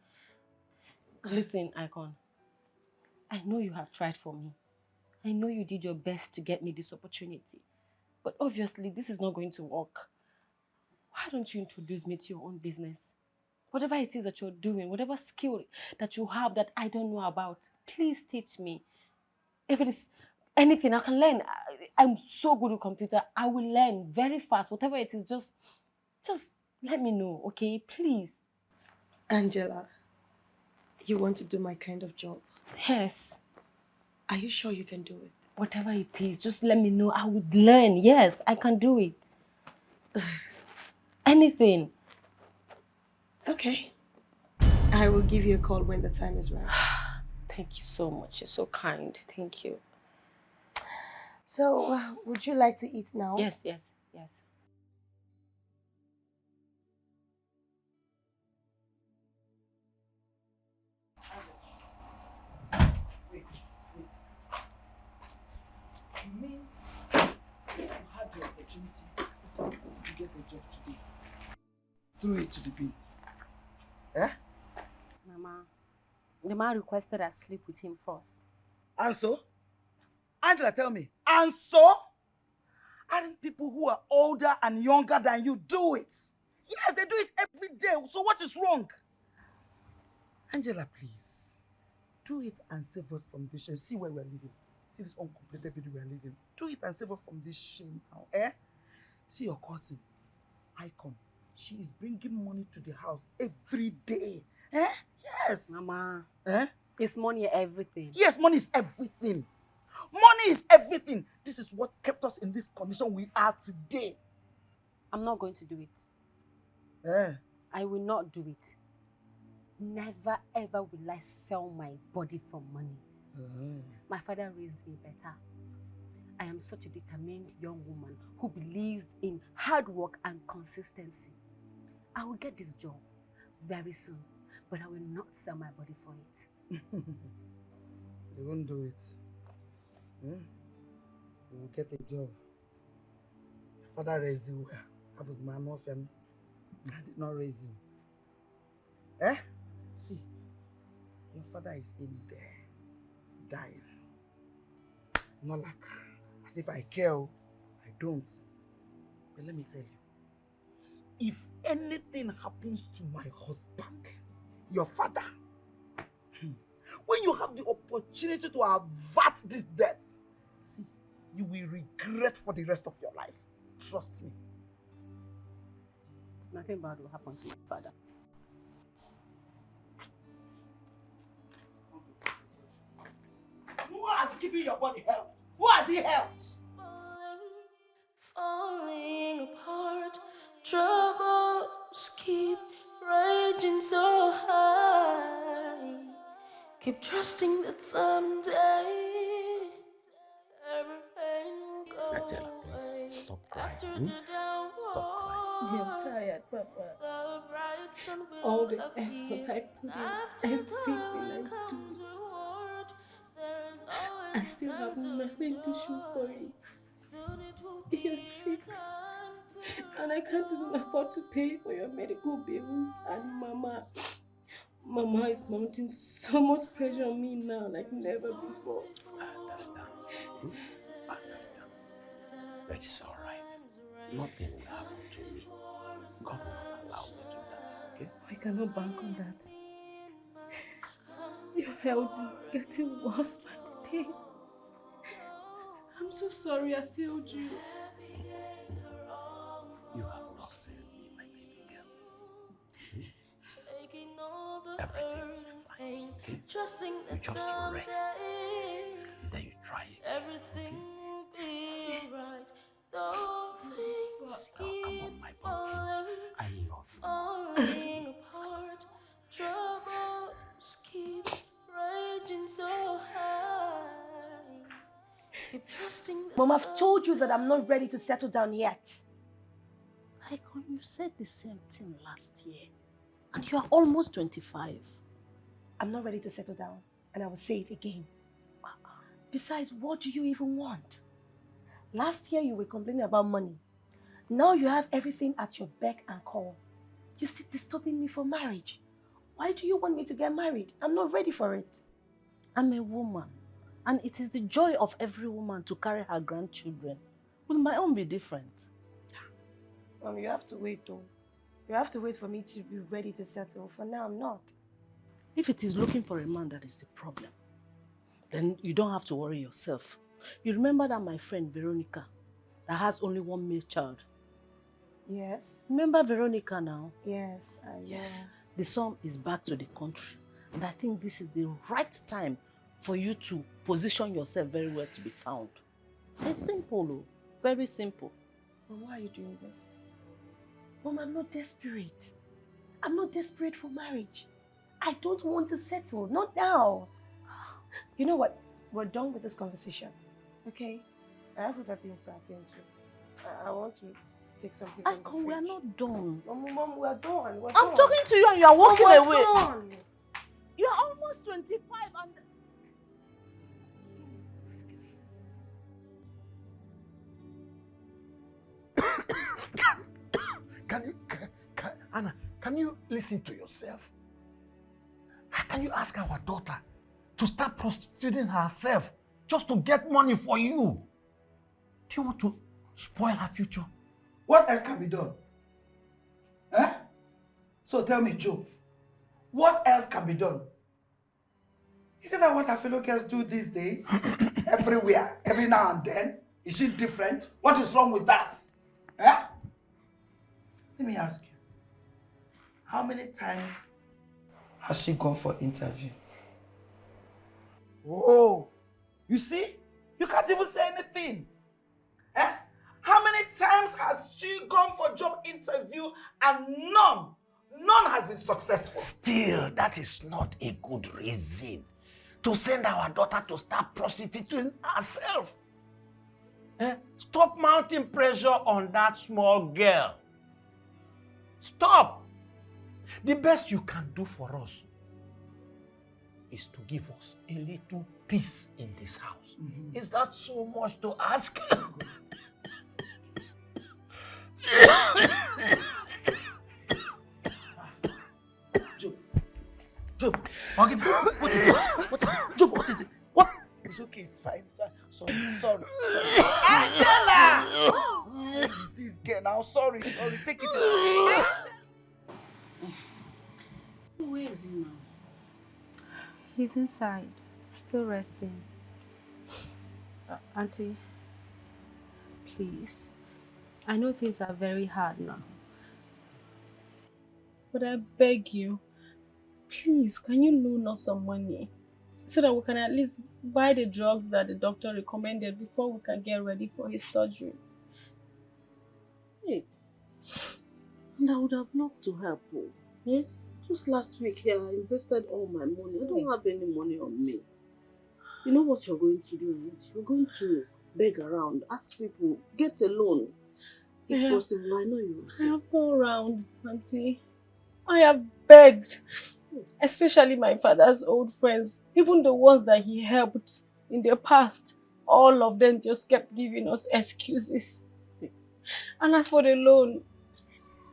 Speaker 5: Listen, Icon. I know you have tried for me. I know you did your best to get me this opportunity. But obviously, this is not going to work. Why don't you introduce me to your own business? Whatever it is that you're doing, whatever skill that you have that I don't know about, please teach me. If it is anything, I can learn. I'm so good with computer. I will learn very fast. Whatever it is, just let me know, okay? Please.
Speaker 1: Angela, you want to do my kind of job?
Speaker 5: Yes.
Speaker 1: Are you sure you can do it?
Speaker 5: Whatever it is, just let me know. I would learn. Yes, I can do it. Anything.
Speaker 1: Okay. I will give you a call when the time is right.
Speaker 5: Thank you so much. You're so kind. Thank you.
Speaker 1: So, would you like to eat now?
Speaker 5: Yes.
Speaker 3: Wait. You mean you had the opportunity to get a job today? Throw it to the bin. Eh?
Speaker 5: Mama, the man requested I sleep with him first.
Speaker 3: And so? Angela, tell me. And so? Aren't people who are older and younger than you do it? Yes, they do it every day. So what is wrong? Angela, please. Do it and save us from this shame. See where we're living. See this uncompleted building we're living. Do it and save us from this shame now. Eh? See your cousin, Icon. She is bringing money to the house every day. Eh? Yes.
Speaker 5: Mama.
Speaker 3: Eh?
Speaker 5: Is money everything?
Speaker 3: Yes, money is everything. Money is everything. This is what kept us in this condition we are today.
Speaker 5: I'm not going to do it.
Speaker 3: Eh?
Speaker 5: I will not do it. Never ever will I sell my body for money. My father raised me better. I am such a determined young woman who believes in hard work and consistency. I will get this job very soon, but I will not sell my body for it.
Speaker 3: You won't do it. You will get a job. Father raised you well. I was my mom family. I did not raise you. Eh? See, your father is in there, dying. Not like as if I care. I don't. But let me tell you, if anything happens to my husband, your father, when you have the opportunity to avert this death, see, you will regret for the rest of your life. Trust me.
Speaker 5: Nothing bad will happen to my father.
Speaker 3: Who has given your body health? Who has he helped?
Speaker 6: Falling apart, troubles keep raging so high. Keep trusting that someday everything will go
Speaker 10: Angela,
Speaker 6: away.
Speaker 10: please stop crying.
Speaker 6: After the downpour,
Speaker 10: Stop crying.
Speaker 1: I'm tired, Papa.
Speaker 6: the bright sun will
Speaker 1: All the
Speaker 6: appear.
Speaker 1: effort I put in,
Speaker 6: After
Speaker 1: everything
Speaker 6: toil
Speaker 1: I
Speaker 6: comes
Speaker 1: do,
Speaker 6: reward. There is always
Speaker 1: I still have
Speaker 6: time
Speaker 1: nothing to show for it.
Speaker 6: Soon it will
Speaker 1: You're
Speaker 6: be
Speaker 1: sick,
Speaker 6: time to
Speaker 1: and I can't even afford to pay for your medical bills. And Mama is mounting so much pressure on me now, like never before.
Speaker 10: I understand. I understand. But it's all right. Nothing will happen to me. God will not allow me to die, okay?
Speaker 1: I cannot bank on that. Your health is getting worse by the day. I'm so sorry I failed you.
Speaker 10: You have not failed me, my little girl. okay?
Speaker 6: Trusting
Speaker 10: You
Speaker 6: that
Speaker 10: just rest.
Speaker 6: someday
Speaker 10: And then you try it.
Speaker 6: everything will be right. Though things
Speaker 10: Now, come on,
Speaker 6: keep
Speaker 10: my pumpkins. I love you.
Speaker 6: falling apart, troubles keep raging so high. Keep trusting that
Speaker 1: Mom, I've told you that I'm not ready to settle down yet.
Speaker 7: Icon, you said the same thing last year. And you are almost 25.
Speaker 1: I'm not ready to settle down, and I will say it again. Besides, what do you even want? Last year you were complaining about money. Now you have everything at your beck and call. You're still disturbing me for marriage. Why do you want me to get married? I'm not ready for it.
Speaker 7: I'm a woman, and it is the joy of every woman to carry her grandchildren. Will my own be different?
Speaker 1: Mom, you have to wait though. You have to wait for me to be ready to settle. For now, I'm not.
Speaker 7: If it is looking for a man that is the problem, then you don't have to worry yourself. You remember that my friend Veronica, that has only one male child?
Speaker 1: Yes.
Speaker 7: Remember Veronica now?
Speaker 1: Yes, I know.
Speaker 7: Yes. The son is back to the country. And I think this is the right time for you to position yourself very well to be found. It's simple, oh. Very simple.
Speaker 1: Mom, why are you doing this? Mom, I'm not desperate. I'm not desperate for marriage. I don't want to settle, not now. You know what? We're done with this conversation, okay? I have other things to attend to. I want to take something from the fridge.
Speaker 7: We're not done.
Speaker 1: Mom, we're done. We're
Speaker 7: I'm
Speaker 1: done.
Speaker 7: talking to you and you are walking
Speaker 1: Mom,
Speaker 7: away.
Speaker 1: we're done.
Speaker 7: You are almost 25 and...
Speaker 10: Anna, can you listen to yourself? How can you ask our daughter to start prostituting herself just to get money for you? Do you want to spoil her future?
Speaker 3: What else can be done? Eh? So tell me, Joe, what else can be done? Isn't that what our fellow girls do these days? Everywhere, every now and then. Is she different? What is wrong with that? Eh? Let me ask you. How many times has she gone for interview? Oh, you see? You can't even say anything. Eh? How many times has she gone for job interview and none has been successful?
Speaker 10: Still, that is not a good reason to send our daughter to start prostituting herself. Eh? Stop mounting pressure on that small girl. Stop. The best you can do for us is to give us a little peace in this house. Mm-hmm. Is that so much to ask?
Speaker 3: Job, what is it? What is it? Job, what is it? What? It's okay, it's fine. Sorry. Angela! What is this girl now? Sorry. Take it.
Speaker 7: So where is he now?
Speaker 5: He's inside, still resting. Auntie, please. I know things are very hard now. But I beg you, please, can you loan us some money? So that we can at least buy the drugs that the doctor recommended before we can get ready for his surgery.
Speaker 7: Hey, and I would have loved to help you. Eh? Just last week here, I invested all my money. I don't have any money on me. You know what you're going to do? You're going to beg around, ask people, get a loan. It's possible. I know you will say.
Speaker 5: I have gone around, Auntie. I have begged. Especially my father's old friends, even the ones that he helped in the past. All of them just kept giving us excuses. And as for the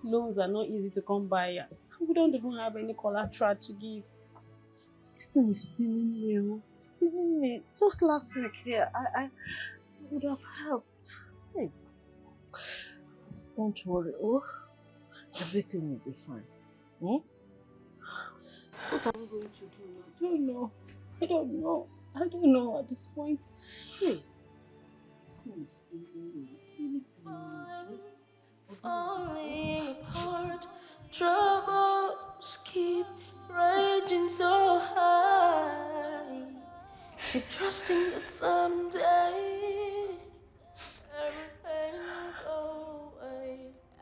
Speaker 5: loans are not easy to come by. We don't even have any collateral to give.
Speaker 7: This thing is spinning me. Spinning me. Just last week here, I would have helped. Hey. Don't worry, everything will be fine. Hmm? What are we going to do now?
Speaker 5: I don't know at this point.
Speaker 7: Hey, this thing is spinning me. It's really
Speaker 6: falling apart, troubles keep raging so high. Keep trusting that someday everything will go away.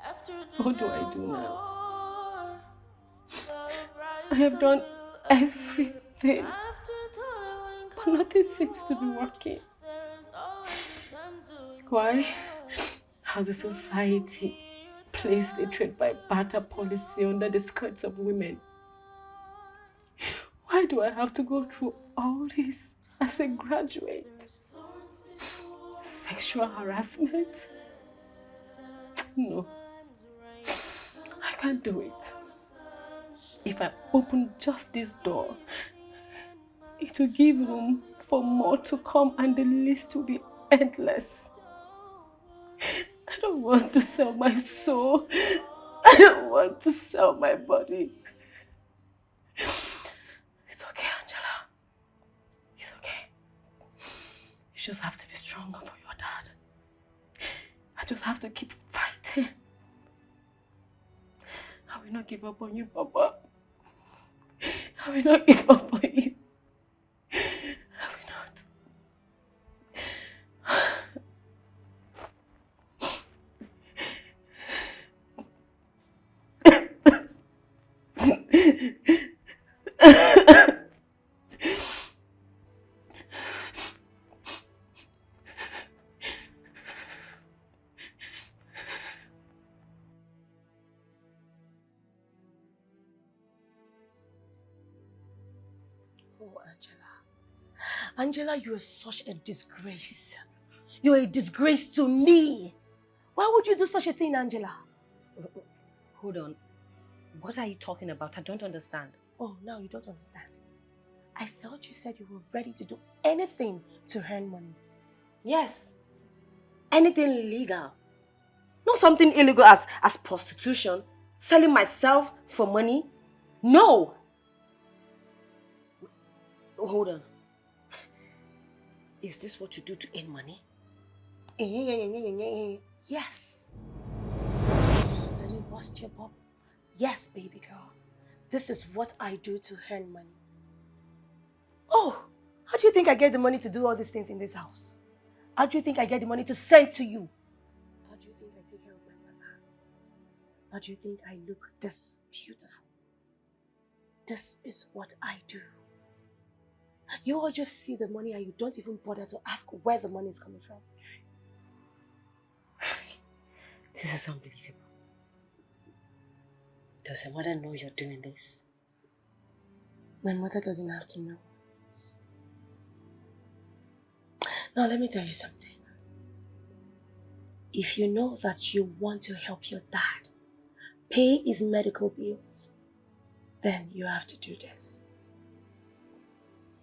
Speaker 6: After the
Speaker 2: What do I do now?
Speaker 6: downpour, the
Speaker 2: I
Speaker 6: bright
Speaker 2: have
Speaker 6: sun
Speaker 2: done
Speaker 6: will appear.
Speaker 2: everything,
Speaker 6: After toil
Speaker 2: but
Speaker 6: and
Speaker 2: nothing seems to be
Speaker 6: comfort,
Speaker 2: working.
Speaker 6: there's always a time to
Speaker 2: Why
Speaker 6: ignore.
Speaker 2: has the society placed a trade by barter policy under the skirts of women? Why do I have to go through all this as a graduate? Sexual harassment? No, I can't do it. If I open just this door, it will give room for more to come and the list will be endless. I don't want to sell my soul. I don't want to sell my body. It's okay, Angela. It's okay. You just have to be stronger for your dad. I just have to keep fighting. I will not give up on you, Papa. I will not give up on you. I will not.
Speaker 1: Oh, Angela. Angela, you are such a disgrace. You're a disgrace to me. Why would you do such a thing, Angela?
Speaker 5: Hold on. What are you talking about? I don't understand.
Speaker 1: Oh, now you don't understand. I thought you said you were ready to do anything to earn money.
Speaker 5: Yes. Anything legal. Not something illegal as prostitution. Selling myself for money. No. Hold on. Is this what you do to earn money?
Speaker 1: Yes. Let me bust your bub. Yes, baby girl. This is what I do to earn money. Oh, how do you think I get the money to do all these things in this house? How do you think I get the money to send to you? How do you think I take care of my mother? How do you think I look this beautiful? This is what I do. You all just see the money and you don't even bother to ask where the money is coming from.
Speaker 5: This is unbelievable. Does your mother know you're doing this?
Speaker 1: My mother doesn't have to know. Now let me tell you something. If you know that you want to help your dad pay his medical bills, then you have to do this.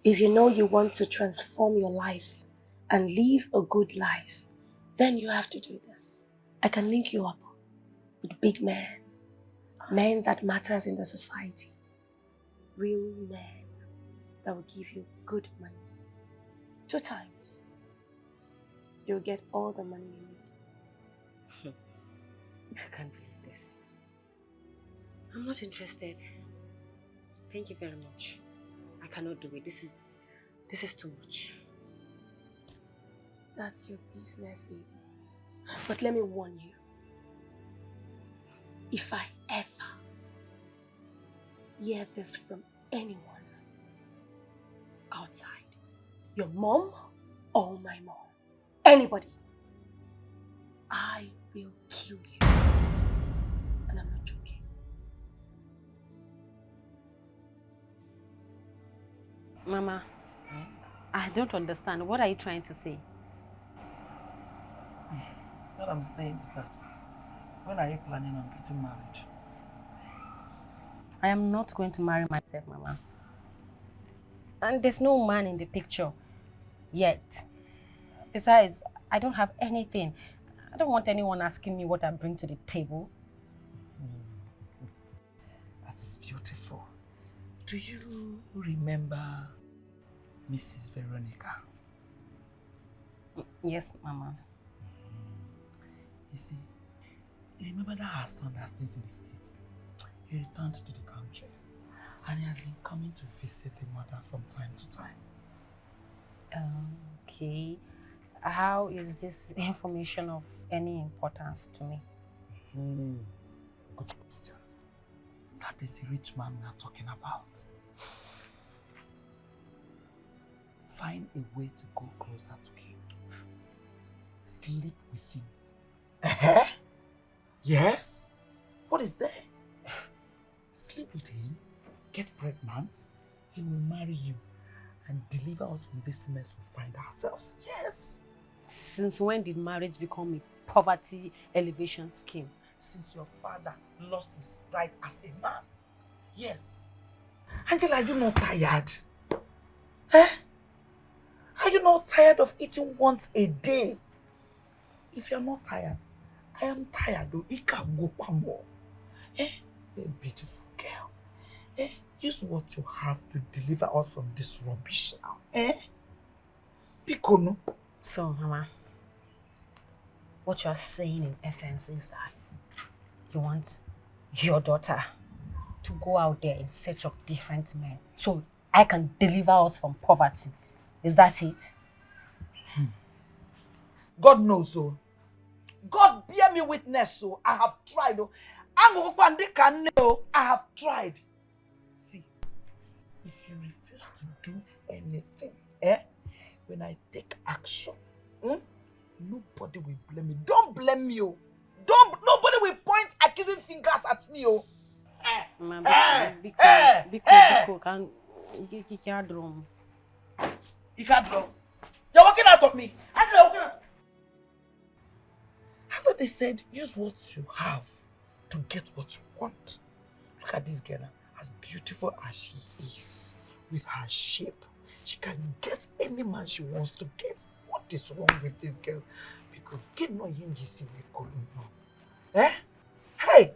Speaker 1: If you know you want to transform your life and live a good life, then you have to do this. I can link you up with big men, men that matters in the society, real men that will give you good money. 2 times, you'll get all the money you need.
Speaker 5: I can't believe this. I'm not interested. Thank you very much. I cannot do it. This is too much.
Speaker 1: That's your business, baby. But let me warn you. If I ever hear this from anyone outside, your mom or my mom, anybody, I will kill you. And I'm not joking.
Speaker 5: Mama, I don't understand. What are you trying to say?
Speaker 11: What I'm saying is that, when are you planning on getting married?
Speaker 5: I am not going to marry myself, Mama. And there's no man in the picture yet. Besides, I don't have anything. I don't want anyone asking me what I bring to the table.
Speaker 11: That is beautiful. Do you remember Mrs. Veronica?
Speaker 5: Yes, Mama.
Speaker 11: You see, you remember that her son that stays in the States? He returned to the country and he has been coming to visit the mother from time to time.
Speaker 5: Okay. How is this information of any importance to me?
Speaker 11: Good question. That is the rich man we are talking about. Find a way to go closer to him. Sleep with him. Yes? What is there? Sleep with him, get pregnant, he will marry you and deliver us from this mess we find ourselves. Yes.
Speaker 5: Since when did marriage become a poverty elevation scheme?
Speaker 11: Since your father lost his right as a man. Yes. Angela, are you not tired? Are you not tired of eating once a day? If you're not tired, I am tired. You can go more. A beautiful girl. Use what you have to deliver us from this rubbish now. Pikono.
Speaker 5: So, Mama, what you're saying in essence is that you want your daughter to go out there in search of different men so I can deliver us from poverty. Is that it?
Speaker 11: God knows so. God bear me witness so. I have tried. I have tried. See, if you refuse to do anything, when I take action, nobody will blame me. Don't blame me. Nobody will point accusing fingers at me.
Speaker 5: Mama, Biko, can you can't drum.
Speaker 11: You can't drum. You're walking out of me. Angela, walking out. I thought they said use what you have to get what you want. Look at this girl, as beautiful as she is, with her shape, she can get any man she wants to get. What is wrong with this girl? Because get no yinjisi we call no. Hey!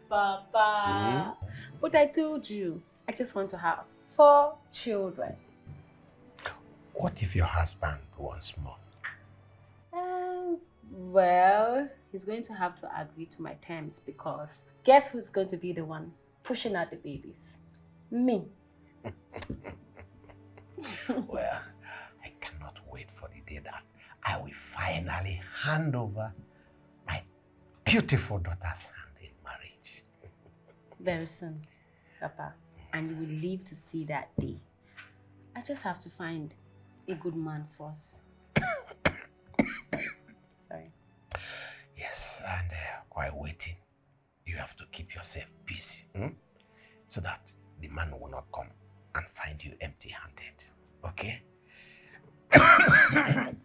Speaker 5: Papa, but I told you, I just want to have 4 children.
Speaker 10: What if your husband wants more?
Speaker 5: Well, he's going to have to agree to my terms because guess who's going to be the one pushing out the babies? Me.
Speaker 10: Well, I cannot wait for the day that I will finally hand over my beautiful daughter's hand in marriage.
Speaker 5: Very soon, Papa. And you will live to see that day. I just have to find a good man first. Sorry.
Speaker 10: Yes, and while waiting, you have to keep yourself busy, so that the man will not come and find you empty-handed. Okay?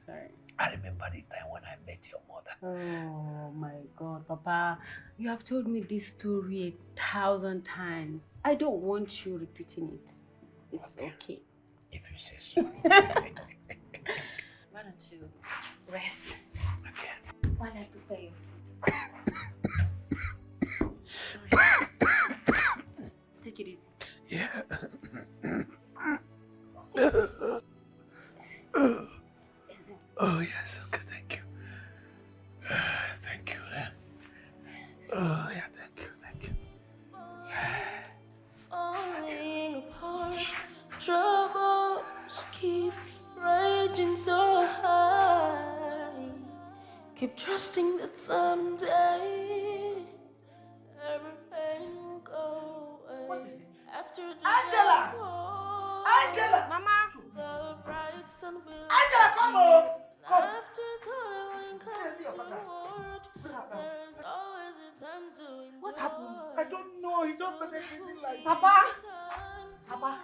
Speaker 5: Sorry.
Speaker 10: I remember the time when I met your mother.
Speaker 5: Oh my God, Papa. You have told me this story 1,000 times. I don't want you repeating it. It's okay.
Speaker 10: If you say so.
Speaker 5: Why don't you rest?
Speaker 10: Okay.
Speaker 5: While I prepare your food. Take it easy.
Speaker 10: Yeah. Oh, yes. Okay, thank you. Thank you. Oh, yeah, thank you. Thank you.
Speaker 6: Falling apart, troubles keep raging so high. Keep trusting that someday every pain will go away.
Speaker 11: What is it?
Speaker 6: After the
Speaker 11: Angela!
Speaker 6: day goes,
Speaker 11: Angela!
Speaker 5: Mama!
Speaker 6: the bright sun will
Speaker 11: Angela, come on! Come.
Speaker 6: After toiling come reward, there's always a time to enjoy.
Speaker 11: What happened? I don't know. He just started breathing like
Speaker 5: Papa!
Speaker 11: Papa!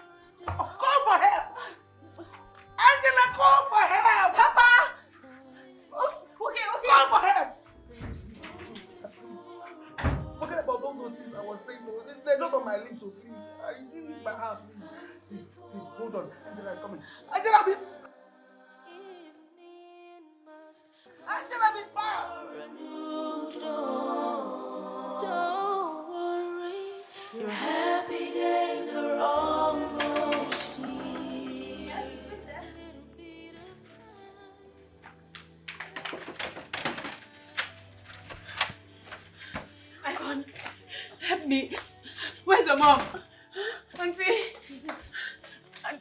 Speaker 11: Oh, call for help! Angela, call for help! Papa! Okay. Call for help! Forget about all those things I was saying. They're just on my lips, so please. I didn't use my hand. Please, hold on. Angela is coming. Angela, be fast!
Speaker 6: Don't worry, your happy days are almost here.
Speaker 2: Icon, help me. Where's your mom? Auntie?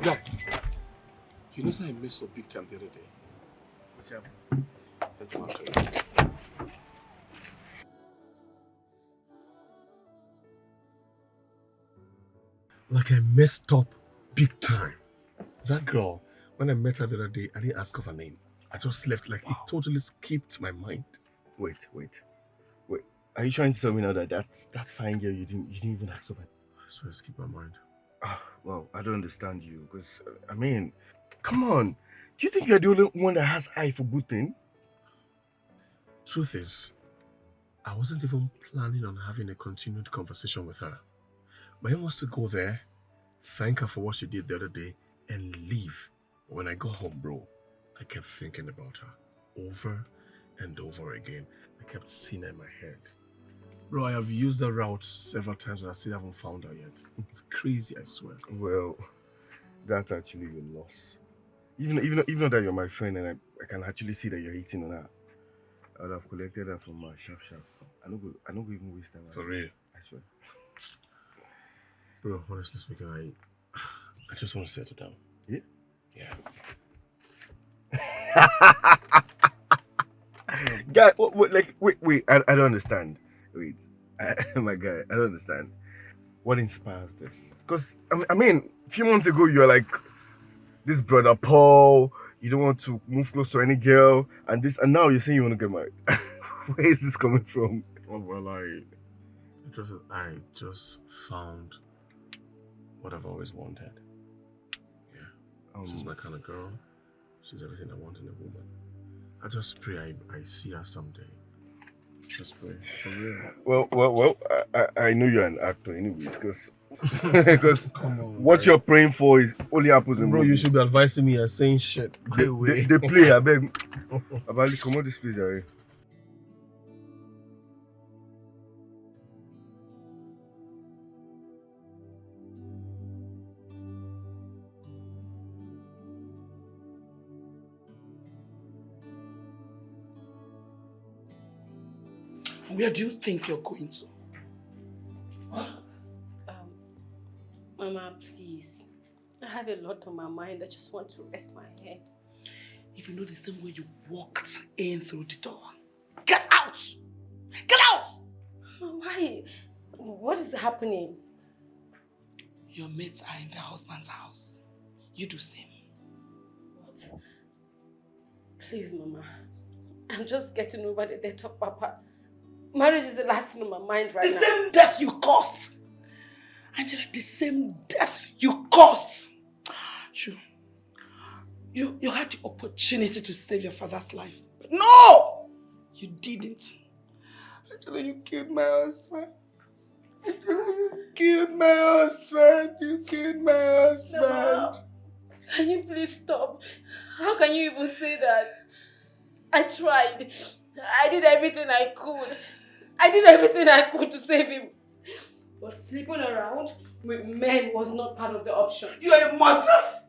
Speaker 9: Guy, you know I messed up big time the other day. What's happening? I'll tell you. Like I messed up big time. That girl, when I met her the other day, I didn't ask of her name. I just left, like it totally skipped my mind.
Speaker 8: Wait. Are you trying to tell me now that that fine girl you didn't even ask of her?
Speaker 9: I swear it skipped my mind.
Speaker 8: Well, I don't understand you, because I mean, come on. Do you think you're the only one that has eye for good thing?
Speaker 9: Truth is, I wasn't even planning on having a continued conversation with her. My aim was to go there, thank her for what she did the other day, and leave. But when I got home, bro, I kept thinking about her over and over again. I kept seeing her in my head. Bro, I have used the route several times but I still haven't found her yet. It's crazy, I swear.
Speaker 8: Well, that's actually your loss. Even though that you're my friend and I can actually see that you're hitting on her, I would have collected her from her sharp. I don't go even waste time.
Speaker 9: For real?
Speaker 8: I swear.
Speaker 9: Bro, honestly speaking, I just want to settle down.
Speaker 8: Yeah?
Speaker 9: Yeah.
Speaker 8: Guy, wait, I don't understand. Wait, my guy, I don't understand. What inspires this? Because, I mean, a few months ago, you were like, this brother Paul, you don't want to move close to any girl, and now you're saying you want to get married. Where is this coming from?
Speaker 9: Well, I just found what I've always wanted. Yeah. She's my kind of girl. She's everything I want in a woman. I just pray I see her someday. Just pray. For real.
Speaker 8: Well, I know you're an actor anyways, because what you're praying for is only happens in
Speaker 9: bro,
Speaker 8: movies.
Speaker 9: you should be advising me and saying shit.
Speaker 8: They play, I beg. Abali, come on this place, Harry.
Speaker 11: Where do you think you're going to?
Speaker 2: Huh? Mama, please. I have a lot on my mind. I just want to rest my head.
Speaker 11: If you know the same way you walked in through the door, get out! Get out!
Speaker 2: Why? What is happening?
Speaker 11: Your mates are in their husband's house. You do same.
Speaker 2: What? Please, Mama. I'm just getting over the death of Papa. Marriage is the last thing on my mind right now.
Speaker 11: The same death you caused. Angela, the same death you caused. You had the opportunity to save your father's life. But no! You didn't. Angela, you killed my husband. Angela, you killed my husband. You killed my husband.
Speaker 2: No. Can you please stop? How can you even say that? I tried. I did everything I could. I did everything I could to save him. But sleeping around with men was not part of the option.
Speaker 11: You are a murderer!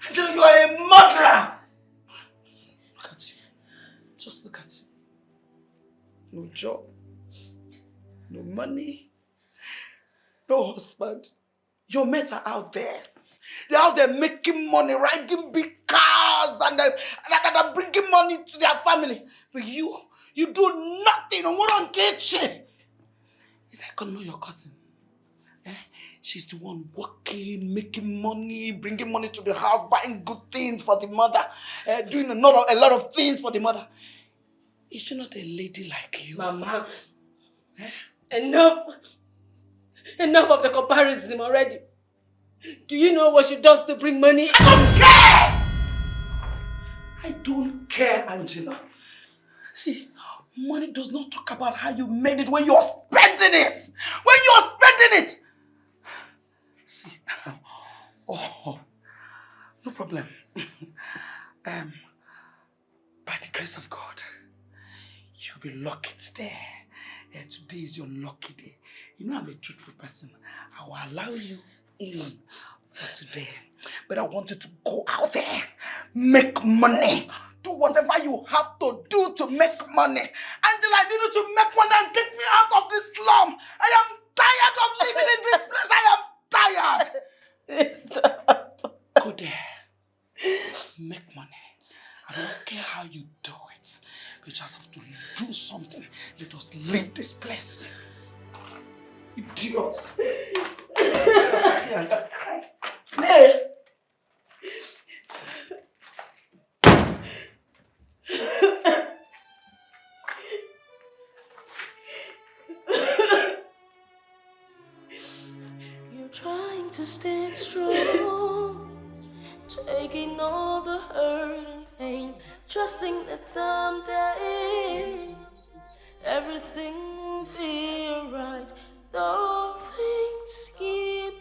Speaker 11: Angela, you are a murderer! Look at you. Just look at you. No job. No money. No husband. Your mates are out there. They're out there making money, riding big cars, and they're bringing money to their family. But you do nothing. On kitchen. It's like I know your cousin. She's the one working, making money, bringing money to the house, buying good things for the mother, doing a lot of things for the mother. Is she not a lady like you?
Speaker 2: Mama, enough of the comparison already. Do you know what she does to bring money?
Speaker 11: I don't care, Angela. See, money does not talk about how you made it when you're spending it. When you're spending it. See, no problem. By the grace of God, you'll be lucky today. Today is your lucky day. You know I'm a truthful person. I will allow you in for today. But I want you to go out there, make money. Do whatever you have to do to make money. Angela, I need you to make money and get me out of this slum. I am tired of living in this place. I am tired. leave this place. Idiot. Hey!
Speaker 6: You're trying to stand strong, taking all the hurt and pain, trusting that someday everything will be alright. Though things keep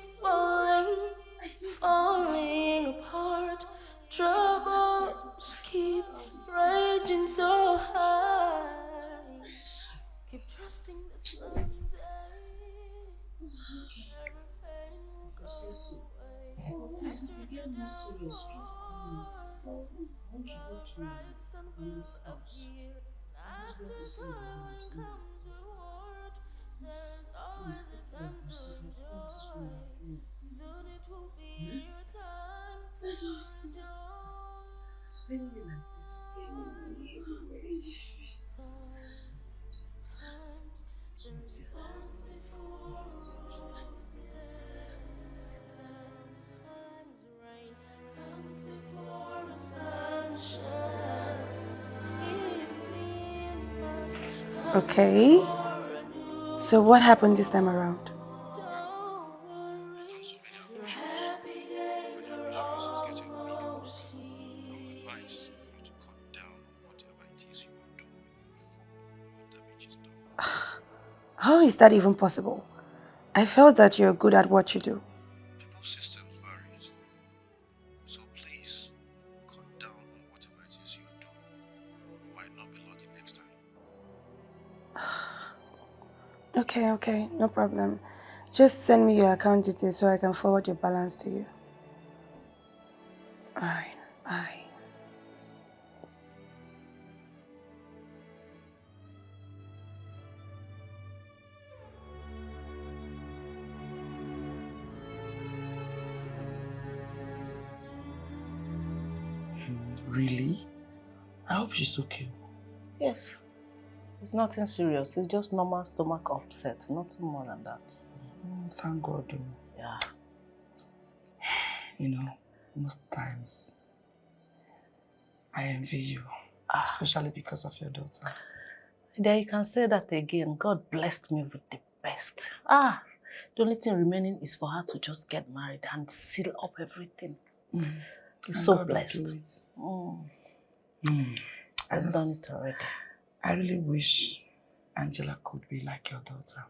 Speaker 6: falling apart, troubles keep raging so high. Keep trusting that someday every pain will go away.
Speaker 7: Please, if you get more serious, just call me. I want to go to Mama's house. I just want to see my mom too. Please take care of yourself. I don't want this one to do.
Speaker 6: Soon it will be your time to enjoy.
Speaker 7: Spend me like this.
Speaker 6: Sometimes there's thorns before roses. Sometimes rain comes before a sunshine. Evening must come
Speaker 1: Okay.
Speaker 6: before a new
Speaker 1: So what happened this time around?
Speaker 6: don't worry. Your happy days are almost here.
Speaker 9: Advise you to cut down on whatever it is you are doing before more damage is done.
Speaker 1: How is that even possible? I felt that you're good at what you do.
Speaker 9: People's systems varies. So please, cut down on whatever it is you are doing. You might not be lucky next time.
Speaker 1: Okay, no problem. Just send me your account details so I can forward your balance to you. Alright, bye.
Speaker 11: Really? I hope she's okay.
Speaker 7: Yes. It's nothing serious. It's just normal stomach upset. Nothing more than that.
Speaker 11: Thank God.
Speaker 7: Yeah.
Speaker 11: You know, most times I envy you, especially because of your daughter.
Speaker 7: There you can say that again. God blessed me with the best. The only thing remaining is for her to just get married and seal up everything. You're so
Speaker 11: God will
Speaker 7: blessed.
Speaker 11: do it.
Speaker 7: I've done it already.
Speaker 11: I really wish Angela could be like your daughter.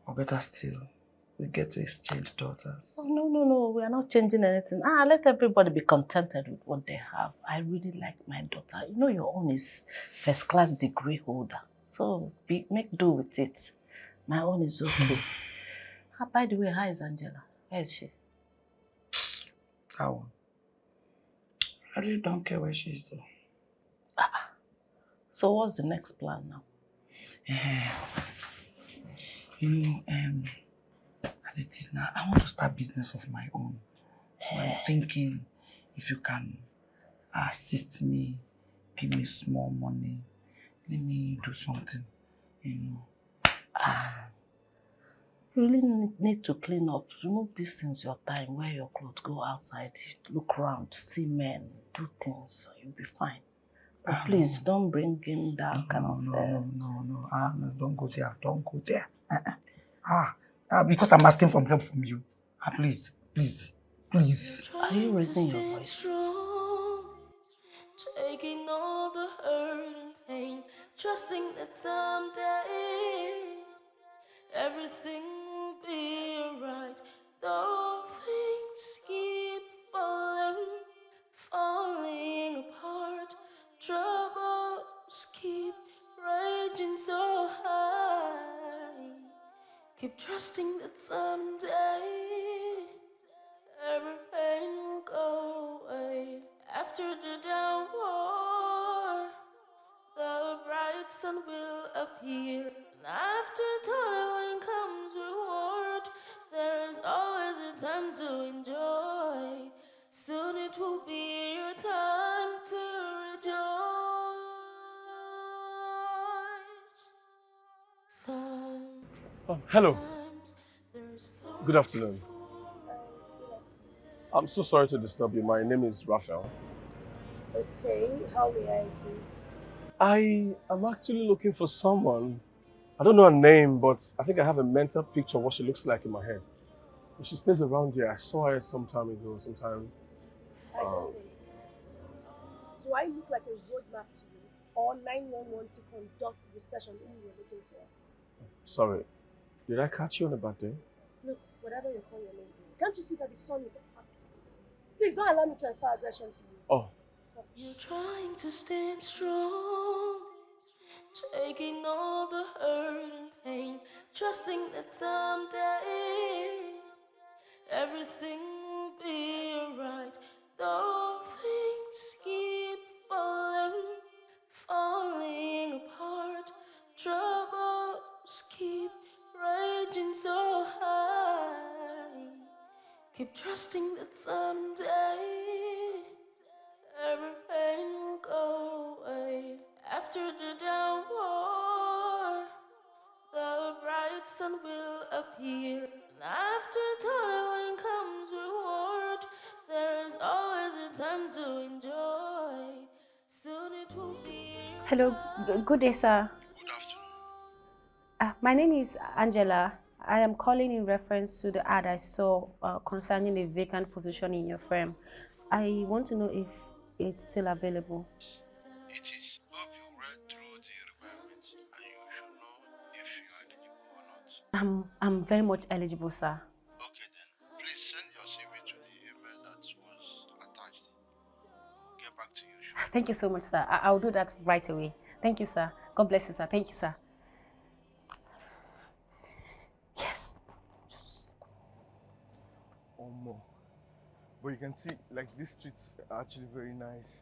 Speaker 11: Or better still, we get to exchange daughters.
Speaker 7: Oh, no. We are not changing anything. Let everybody be contented with what they have. I really like my daughter. You know, your own is first-class degree holder. So make do with it. My own is okay. By the way, how is Angela? Where is she?
Speaker 11: That one. I really don't care where she is though.
Speaker 7: So what's the next plan now?
Speaker 11: You know, as it is now, I want to start business of my own. So I'm thinking if you can assist me, give me small money, let me do something, you know.
Speaker 7: You really need to clean up. Remove these things your time, wear your clothes, go outside, look around, see men, do things, you'll be fine. But please, don't bring in that kind of...
Speaker 11: No, don't go there, don't go there. Because I'm asking for help from you. Please.
Speaker 7: Are you raising your voice?
Speaker 6: Strong, taking all the hurt and pain, trusting that someday everything will be alright. Though things keep falling apart, troubles keep raging so high. Keep trusting that someday every pain will go away. After the downpour, the bright sun will appear. And after toiling comes reward. There is always a time to enjoy. Soon it will be your time to rejoice.
Speaker 9: Hello. Good afternoon. I'm so sorry to disturb you. My name is Raphael.
Speaker 1: Okay, how may I give?
Speaker 9: I am actually looking for someone. I don't know her name, but I think I have a mental picture of what she looks like in my head. She stays around here. I saw her some time ago,
Speaker 1: I don't understand. Do I look like a roadmap to you? Or 911 to conduct research on whom you're looking for?
Speaker 9: Sorry. Did I catch you on a bad day?
Speaker 1: Look, whatever you call your name is, can't you see that the sun is hot? Please don't allow me to transfer aggression to you.
Speaker 9: Oh.
Speaker 6: You're trying to stand strong, taking all the hurt and pain, trusting that someday everything will be alright. Though things keep falling apart, troubles keep raging so high. Keep trusting that someday every pain will go away. After the downpour, the bright sun will appear. And after toiling comes reward. There is always a time to enjoy. Soon it will be.
Speaker 5: Hello, good day, sir.
Speaker 9: Good afternoon.
Speaker 5: My name is Angela. I am calling in reference to the ad I saw concerning a vacant position in your firm. I want to know if it's still available.
Speaker 9: It is. Hope you read through the requirements and you should know if you are eligible or not.
Speaker 5: I'm very much eligible, sir.
Speaker 9: Okay then. Please send your CV to the email that was attached. Get back to you shortly.
Speaker 5: Thank you so much, sir. I'll do that right away. Thank you, sir. God bless you, sir. Thank you, sir. Yes.
Speaker 8: Or more. But you can see, like, these streets are actually very nice.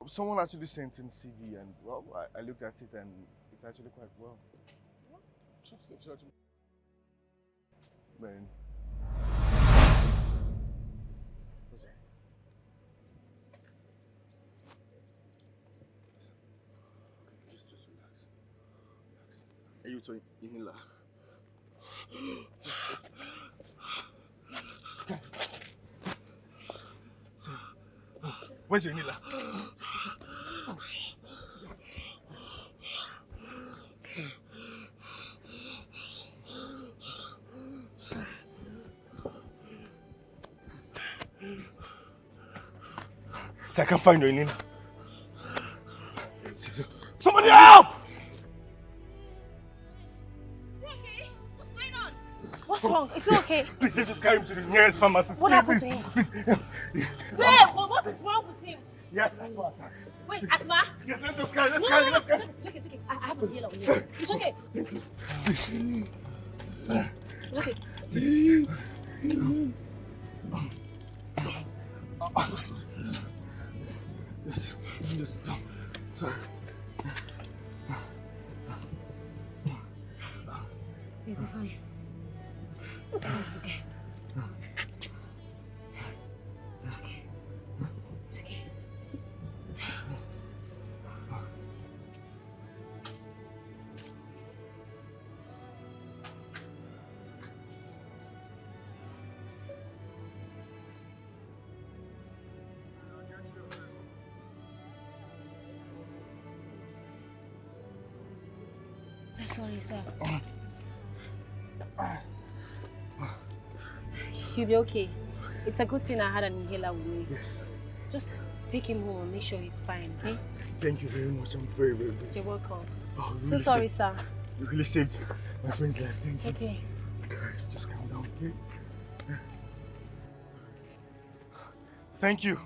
Speaker 8: Someone actually sent in CV and, well, I looked at it and it's actually quite well.
Speaker 9: Trust the judgment.
Speaker 8: Man.
Speaker 9: Just relax.
Speaker 8: Are you to Inila? Okay. Where's your Inila? I can't find your Inila. Somebody help!
Speaker 1: What's wrong? Is it okay?
Speaker 8: Please, let's just carry him to the nearest pharmacy.
Speaker 1: What happened to him?
Speaker 8: Please.
Speaker 1: Wait, what is wrong with him?
Speaker 8: Yes, asthma attack.
Speaker 1: Wait, asthma?
Speaker 8: Yes, let's just carry, let's
Speaker 1: No,
Speaker 8: carry,
Speaker 1: no,
Speaker 8: let's
Speaker 1: no.
Speaker 8: carry.
Speaker 1: It's okay, it's okay. I have a healer on you. It's okay. It's okay.
Speaker 8: Just, sorry.
Speaker 1: You'll be fine. It's okay. It's okay. So sorry, sir. You'll be okay. It's a good thing I had an inhaler with me.
Speaker 8: Yes.
Speaker 5: Just take him home and make sure he's fine, okay?
Speaker 8: Thank you very much. I'm very, very grateful.
Speaker 5: You're welcome.
Speaker 8: Oh, you
Speaker 5: So
Speaker 8: really
Speaker 5: sorry,
Speaker 8: saved,
Speaker 5: sir.
Speaker 8: You really saved my friend's life. Thank
Speaker 5: It's
Speaker 8: you.
Speaker 5: okay.
Speaker 8: Just calm down, okay? Thank you.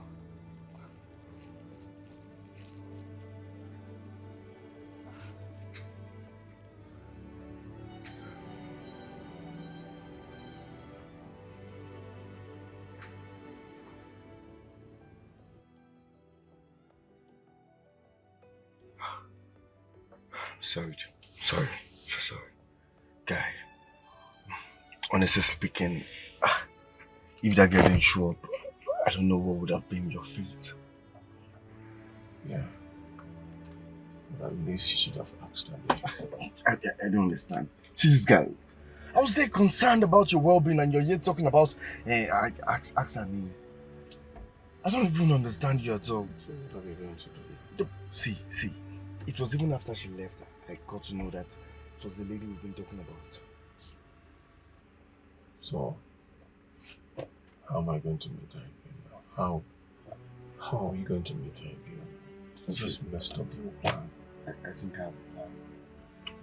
Speaker 8: Sorry, so sorry. Guy, honestly speaking, if that guy didn't show up, I don't know what would have been your fate.
Speaker 9: Yeah. At least you should have asked her.
Speaker 8: I don't understand. See this guy. I was there concerned about your well-being and you're here talking about ask her name. I don't even understand you at all.
Speaker 9: So what are you going to do?
Speaker 8: See. It was even after she left I got to know that it was the lady we've been talking about.
Speaker 9: So, how am I going to meet her again now? How are we going to meet her again? You just messed up the whole plan.
Speaker 8: I think I have a plan.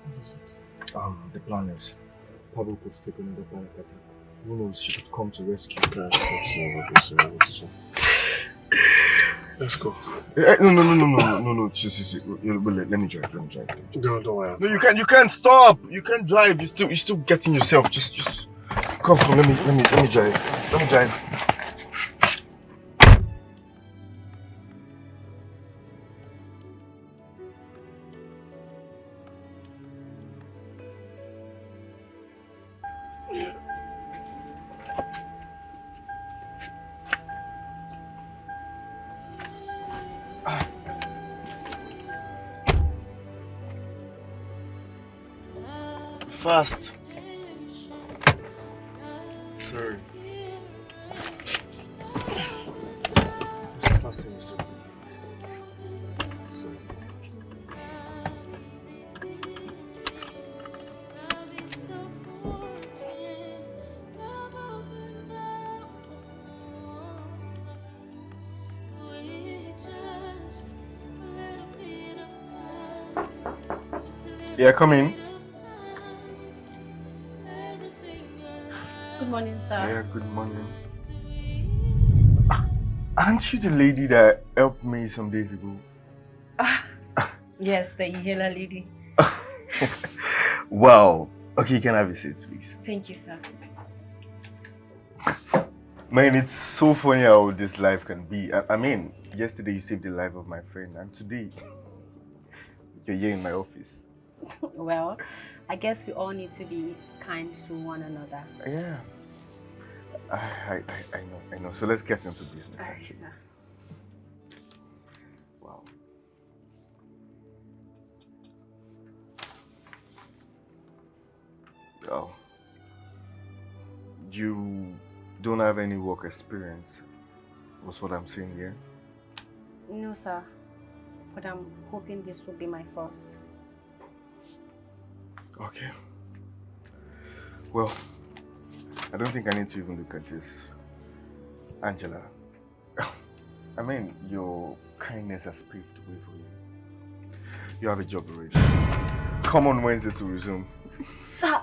Speaker 9: What is it?
Speaker 8: The plan is Pablo could take another panic attack. Who knows, she could come to rescue.
Speaker 9: Let's go.
Speaker 8: No. See. Let me drive.
Speaker 9: Don't worry.
Speaker 8: No, you can't stop. You can't drive. You're still getting yourself. Just come. Let me drive. Let me drive. Fast. Sorry. It's faster you said. Sorry. Yeah, come in.
Speaker 5: Good morning, sir.
Speaker 8: Yeah, good morning. Aren't you the lady that helped me some days ago?
Speaker 5: Yes, the inhaler lady.
Speaker 8: Wow. Okay, you can have a seat, please.
Speaker 5: Thank you, sir.
Speaker 8: Man, it's so funny how this life can be. I mean, yesterday you saved the life of my friend, and today you're here in my office.
Speaker 5: Well, I guess we all need to be kind to one another.
Speaker 8: Yeah. I know. So let's get into business.
Speaker 5: All right,
Speaker 8: Actually.
Speaker 5: sir.
Speaker 8: Wow. Oh. You don't have any work experience, was what I'm saying here?
Speaker 5: No, sir. But I'm hoping this will be my first.
Speaker 8: Okay. Well, I don't think I need to even look at this. Angela, I mean, your kindness has paved the way for you. You have a job already. Come on Wednesday to resume.
Speaker 5: Sir,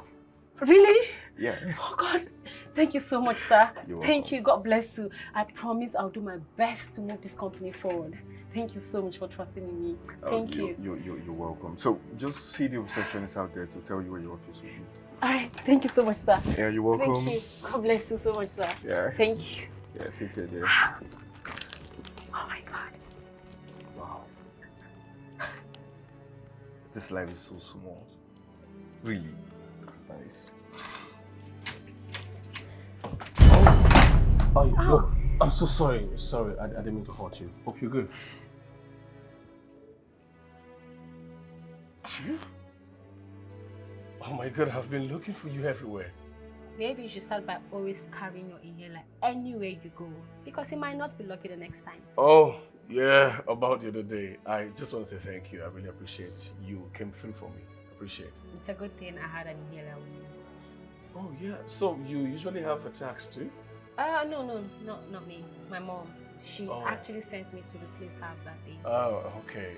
Speaker 5: really?
Speaker 8: Yeah.
Speaker 5: Oh God, thank you so much, sir.
Speaker 8: You're
Speaker 5: Thank
Speaker 8: welcome.
Speaker 5: you, God bless you. I promise I'll do my best to move this company forward. Thank you so much for trusting in me. Thank you.
Speaker 8: You're welcome. So just see the receptionist out there to tell you where your office will be.
Speaker 5: All right, thank you so much, sir.
Speaker 8: Yeah, you're welcome.
Speaker 5: Thank you. God bless you so much, sir.
Speaker 8: Yeah.
Speaker 5: Thank you.
Speaker 8: Yeah, take care, dear.
Speaker 5: Oh my God.
Speaker 8: Wow. This life is so small. Really. That's nice.
Speaker 9: Oh, look, I'm so sorry. Sorry, I didn't mean to hurt you. Hope you're good. You? Oh my God, I've been looking for you everywhere.
Speaker 5: Maybe you should start by always carrying your inhaler anywhere you go, because it might not be lucky the next time.
Speaker 9: Oh, yeah, about the other day. I just want to say thank you. I really appreciate you came through for me. Appreciate it.
Speaker 5: It's a good thing I had an inhaler with me.
Speaker 9: Oh, yeah. So you usually have attacks too?
Speaker 5: No, not me. My mom. She actually sent me to replace hers that day.
Speaker 9: Oh, okay.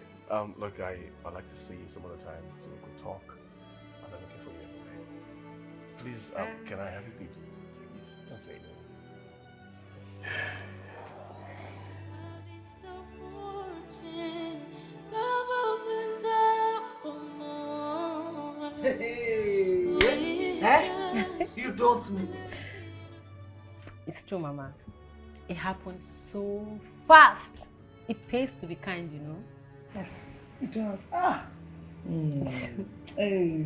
Speaker 9: Look, I'd like to see you some other time so we could talk. I'm not looking for you anyway. Please, can I have your digits? Please, don't say
Speaker 7: You don't mean it.
Speaker 5: It's true, Mama. It happened so fast. It pays to be kind, you know.
Speaker 7: Yes, it does. Hey.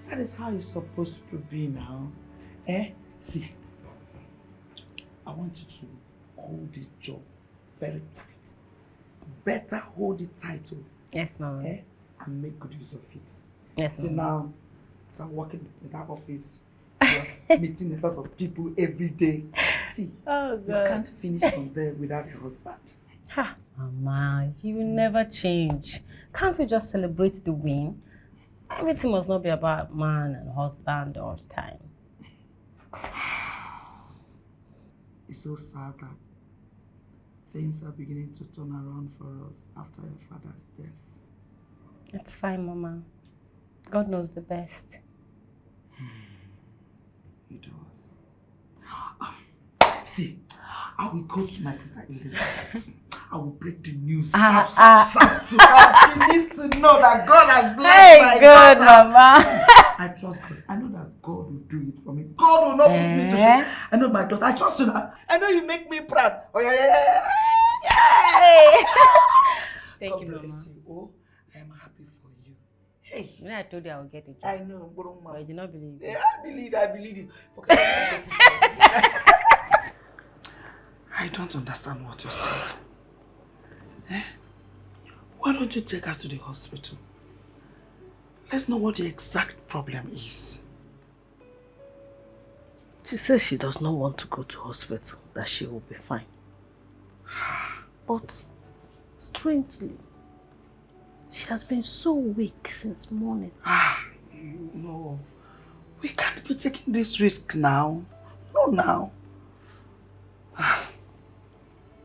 Speaker 7: That is how it's supposed to be now. See, I want you to hold this job very tight.
Speaker 3: better hold it tight,
Speaker 2: Yes, Mama.
Speaker 3: and make good use of it.
Speaker 2: Yes,
Speaker 3: See
Speaker 2: Mama.
Speaker 3: now, as I'm working in that office, you're meeting a lot of people every day. See,
Speaker 2: Oh,
Speaker 3: you can't finish from there without a husband.
Speaker 2: Ha, Mama, you will never change. Can't we just celebrate the win? Everything must not be about man and husband all the time.
Speaker 3: It's so sad that things are beginning to turn around for us after your father's death.
Speaker 2: It's fine, Mama. God knows the best.
Speaker 3: He does. See, I will go to my sister Elizabeth. I will break the news. She needs to know that God has blessed my daughter.
Speaker 2: Mama.
Speaker 3: I trust God. I know that God will do it for me. God will not put me to shame. I know my daughter. I trust you now. I know you make me proud. Oh yeah.
Speaker 2: Yay! Thank
Speaker 3: God
Speaker 2: you, Mama.
Speaker 3: bless you. Oh, I am happy for you. Hey.
Speaker 2: When I told you I would get a job.
Speaker 3: I know,
Speaker 2: but you did not believe.
Speaker 3: Yeah, I believe you. Forget I don't understand what you're saying. Why don't you take her to the hospital? Let's know what the exact problem is.
Speaker 7: She says she does not want to go to hospital, that she will be fine. But, strangely, she has been so weak since morning.
Speaker 3: No. We can't be taking this risk now. No, now.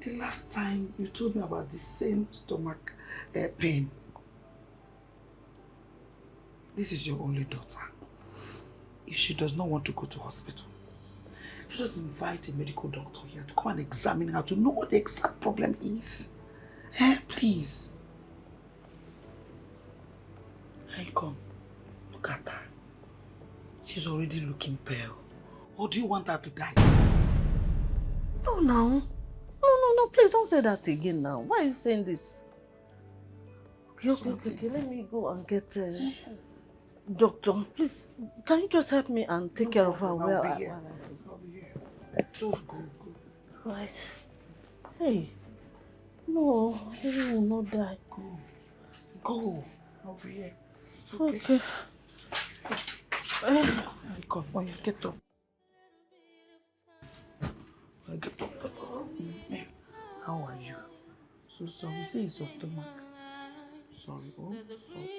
Speaker 3: The last time you told me about the same stomach pain. This is your only daughter. If she does not want to go to hospital, you just invite a medical doctor here to come and examine her to know what the exact problem is. Please. Hey, come. Look at her. She's already looking pale. Or do you want her to die?
Speaker 7: No, no. No, please don't say that again now. Why are you saying this? Okay, let me go and get a doctor. Please, can you just help me and take care of her?
Speaker 3: I'll be here. Just go.
Speaker 7: Right. Hey. No, he will not die.
Speaker 3: Go. I'll be here.
Speaker 7: Okay.
Speaker 3: Come on, get up. Get up. How are you? So sorry. Say it's your stomach. Sorry. Oh, sorry.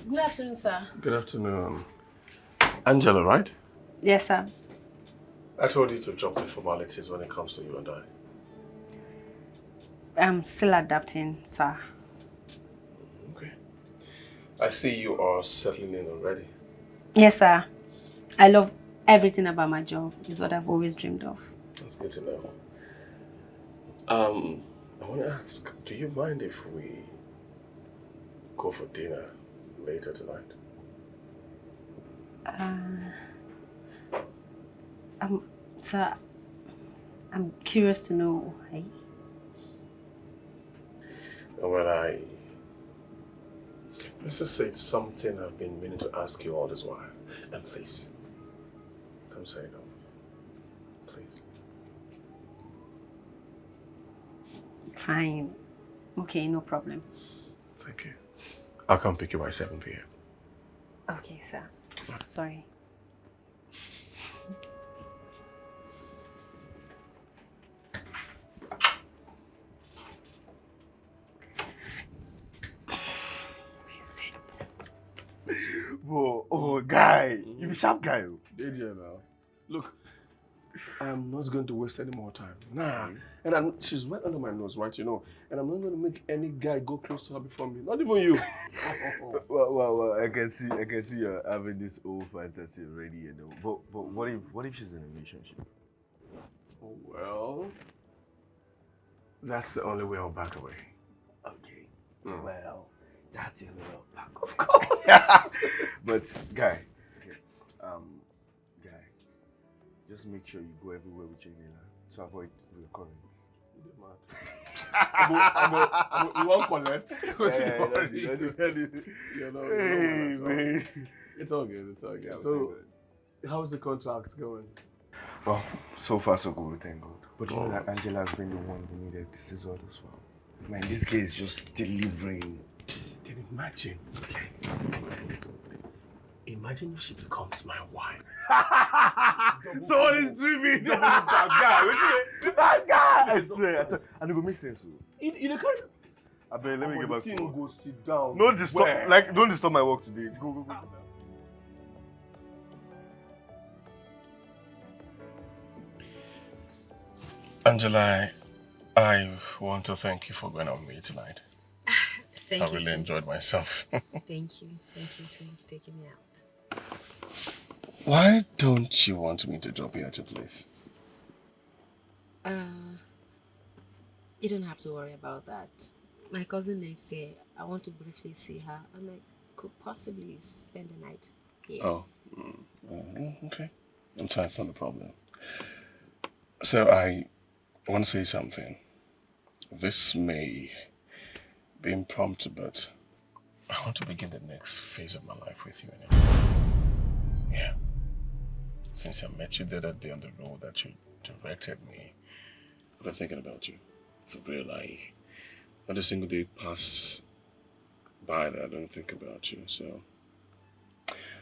Speaker 5: Good afternoon, sir.
Speaker 9: Good afternoon. Angela, right?
Speaker 5: Yes, sir.
Speaker 9: I told you to drop the formalities when it comes to you and I.
Speaker 5: I'm still adapting, sir.
Speaker 9: Okay. I see you are settling in already.
Speaker 5: Yes, sir. I love everything about my job. It's what I've always dreamed of.
Speaker 9: That's good to know. I want to ask, do you mind if we go for dinner later tonight?
Speaker 5: Sir, I'm curious to know why.
Speaker 9: Well, let's just say it's something I've been meaning to ask you all this while. And please, don't say no. Please.
Speaker 5: Fine. Okay, no problem.
Speaker 9: Thank you. I'll come pick you by 7 p.m.
Speaker 5: Okay, sir. Sorry.
Speaker 8: Whoa, oh, guy. You be sharp guy.
Speaker 9: Did you now? Look, I'm not going to waste any more time. Nah. And she's right under my nose, right, you know. And I'm not going to make any guy go close to her before me. Not even you.
Speaker 8: Well, I can see you're having this old fantasy already, you know. But what if she's in a relationship?
Speaker 9: Oh, well, that's the only way I'll back away.
Speaker 8: Okay. Well, that's your little back. Of course. But guy, just make sure you go everywhere with Chinenye to avoid recurrence.
Speaker 9: You won't collect.
Speaker 8: You know,
Speaker 9: It's all good. It's all good.
Speaker 8: Yeah,
Speaker 9: So, how's the contract going?
Speaker 8: Well, so far so good, thank God. But you know that Angela has been the one we needed this is all as well. Man, this guy is just delivering.
Speaker 9: Then imagine, okay? Imagine if she becomes my wife.
Speaker 8: Someone is dreaming. That guy. That guy. I swear. And it will make sense.
Speaker 9: You know, can't.
Speaker 8: I bet, let me get back to you.
Speaker 9: Go sit down.
Speaker 8: No disturb. Like, don't disturb my work today. Go.
Speaker 9: Angela, I want to thank you for going out with me tonight.
Speaker 12: Thank
Speaker 9: I
Speaker 12: you.
Speaker 9: really enjoyed myself.
Speaker 12: Thank you. Thank you too for taking me out.
Speaker 9: Why don't you want me to drop you at your place?
Speaker 12: You don't have to worry about that. My cousin lives here. I want to briefly see her, and I could possibly spend the night here.
Speaker 9: Oh, okay. That's not a problem. So I want to say something. This may be impromptu, but I want to begin the next phase of my life with you. Yeah. Since I met you the other day on the road that you directed me, I've been thinking about you. For real, not a single day passes by that I don't think about you. So,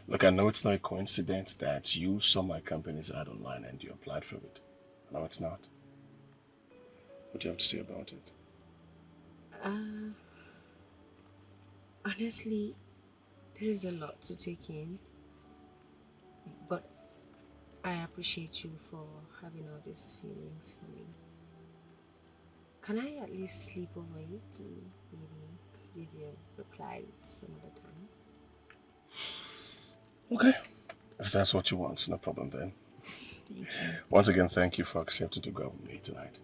Speaker 9: look, I know it's not a coincidence that you saw my company's ad online and you applied for it. I know it's not. What do you have to say about it?
Speaker 12: Honestly, this is a lot to take in, but I appreciate you for having all these feelings for me. Can I at least sleep over it and maybe give you a reply some other time?
Speaker 9: Okay. If that's what you want, no problem then.
Speaker 12: Thank you.
Speaker 9: Once again, thank you for accepting to go out with me tonight.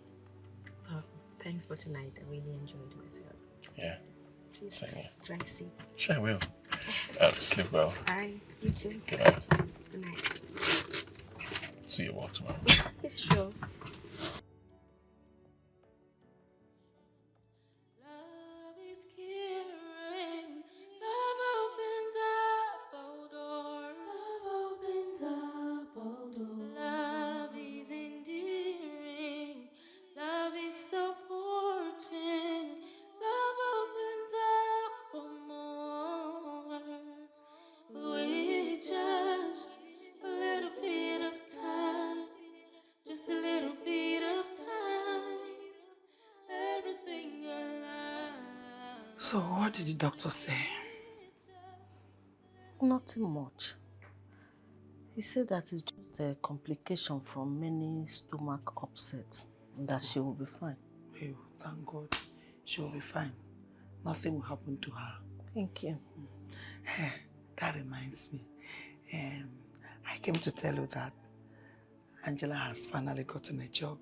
Speaker 12: Oh, thanks for tonight. I really enjoyed myself.
Speaker 9: Yeah.
Speaker 12: Please
Speaker 9: Same here.
Speaker 12: drive safe.
Speaker 9: Sure, I will. Sleep well.
Speaker 12: Bye. You too.
Speaker 9: Good night.
Speaker 12: Good night.
Speaker 9: See you all tomorrow.
Speaker 12: Sure.
Speaker 6: Love is caring. Love opens up all doors. Love opens up all doors. Love is endearing. Love is supporting. Love opens up for more. With just a little bit of time. Just a little bit of time. Everything alive.
Speaker 11: So what did the doctor say?
Speaker 7: Nothing much. He said that it's just a complication from many stomach upsets and that she will be fine.
Speaker 11: Oh, thank God. She will be fine. Nothing will happen to her.
Speaker 7: Thank you.
Speaker 11: That reminds me. I came to tell you that Angela has finally gotten a job.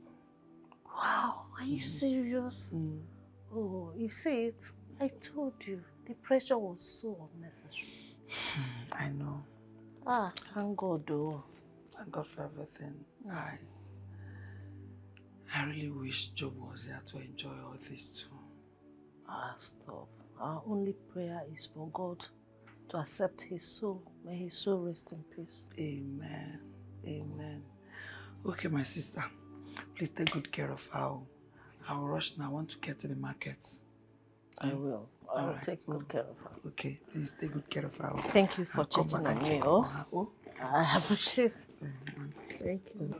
Speaker 7: Wow, are you serious? Oh, you see it? I told you, the pressure was so unnecessary.
Speaker 11: I know.
Speaker 7: Thank God though.
Speaker 11: Thank God for everything. I really wish Job was there to enjoy all this too.
Speaker 7: Stop. Our only prayer is for God to accept his soul. May his soul rest in peace.
Speaker 11: Amen. Amen. Okay, my sister. Please take good care of her. I'll rush now. I want to get to the markets.
Speaker 7: I will. I will take good care of her.
Speaker 11: Okay, please take good care of her.
Speaker 7: Thank you for checking on me. Oh, I appreciate it. Thank you.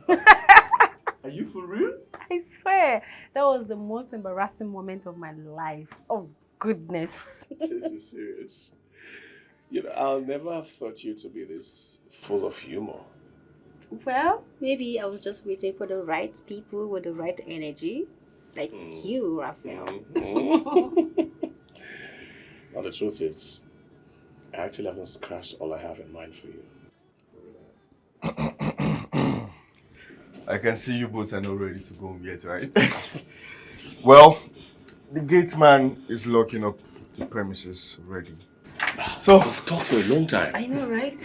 Speaker 9: Are you for real?
Speaker 5: I swear, that was the most embarrassing moment of my life. Oh, goodness.
Speaker 9: This is serious. You know, I'll never have thought you to be this full of humor.
Speaker 13: Well, maybe I was just waiting for the right people with the right energy. Like you, Raphael.
Speaker 9: Now the truth is, I actually haven't scratched all I have in mind for you.
Speaker 8: I can see you both are not ready to go home yet, right? Well, the gate man is locking up the premises already. So
Speaker 9: we've talked for a long time.
Speaker 13: I know, right?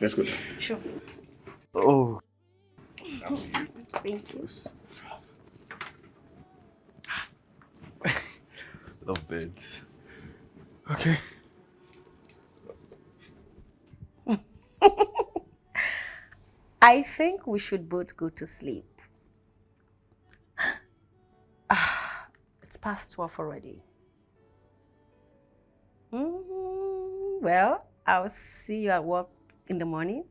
Speaker 9: Let's go.
Speaker 13: Sure.
Speaker 8: Oh.
Speaker 13: Thank you.
Speaker 8: Love it. Okay.
Speaker 13: I think we should both go to sleep. It's past 12 already. Well, I'll see you at work in the morning.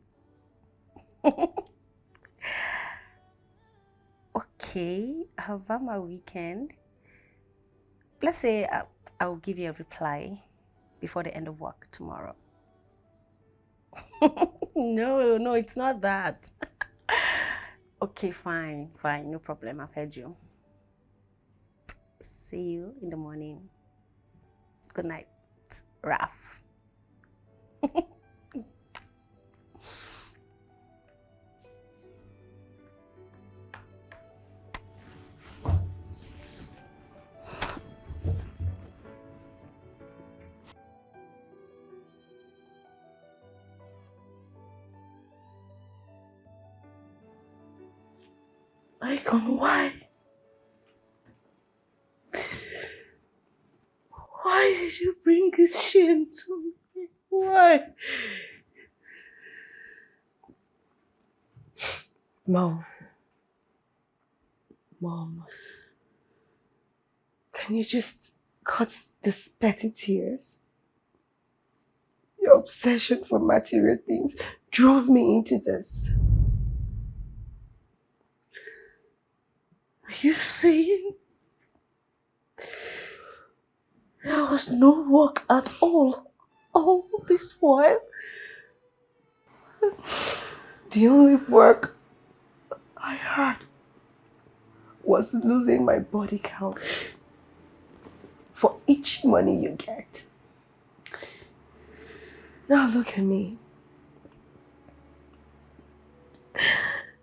Speaker 13: Okay, how about my weekend? Let's say I'll give you a reply before the end of work tomorrow. No, it's not that. Okay, fine, no problem. I've heard you. See you in the morning. Good night, Raf.
Speaker 1: Icon, why? Why did you bring this shame to me? Why? Mom, can you just cut these petty tears? Your obsession for material things drove me into this. Are you saying there was no work at all this while? The only work I had was losing my body count for each money you get. Now look at me.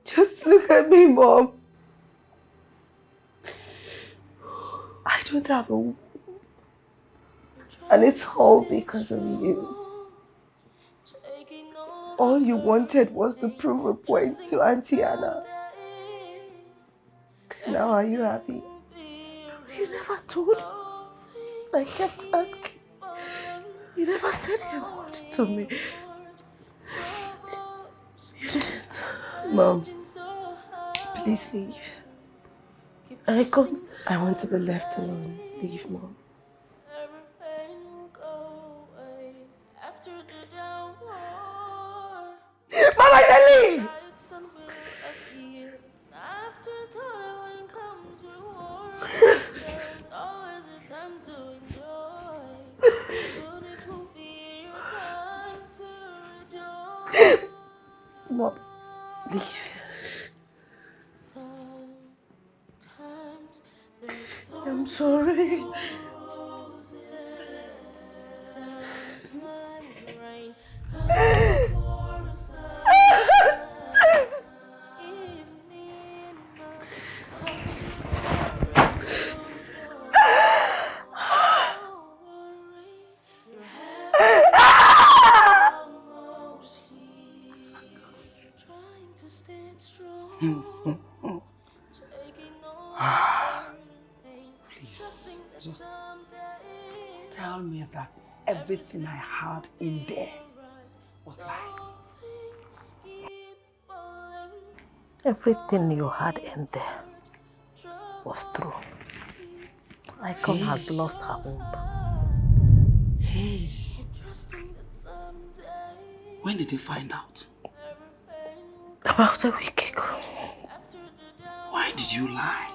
Speaker 1: Just look at me, Mom. I don't have a womb. And it's all because of you. All you wanted was to prove a point to Auntie Anna. Now are you happy? You never told me. I kept asking. You never said a word to me. You didn't. Mom, please leave. I want to be left alone. Leave, Mom. Mom, I said leave! Mom, leave. I'm sorry.
Speaker 3: Please, just tell me that everything I had in there was lies.
Speaker 7: Everything you had in there was true. Icon has lost her womb.
Speaker 3: Hey. When did they find out?
Speaker 7: About a week ago.
Speaker 3: Why did you lie?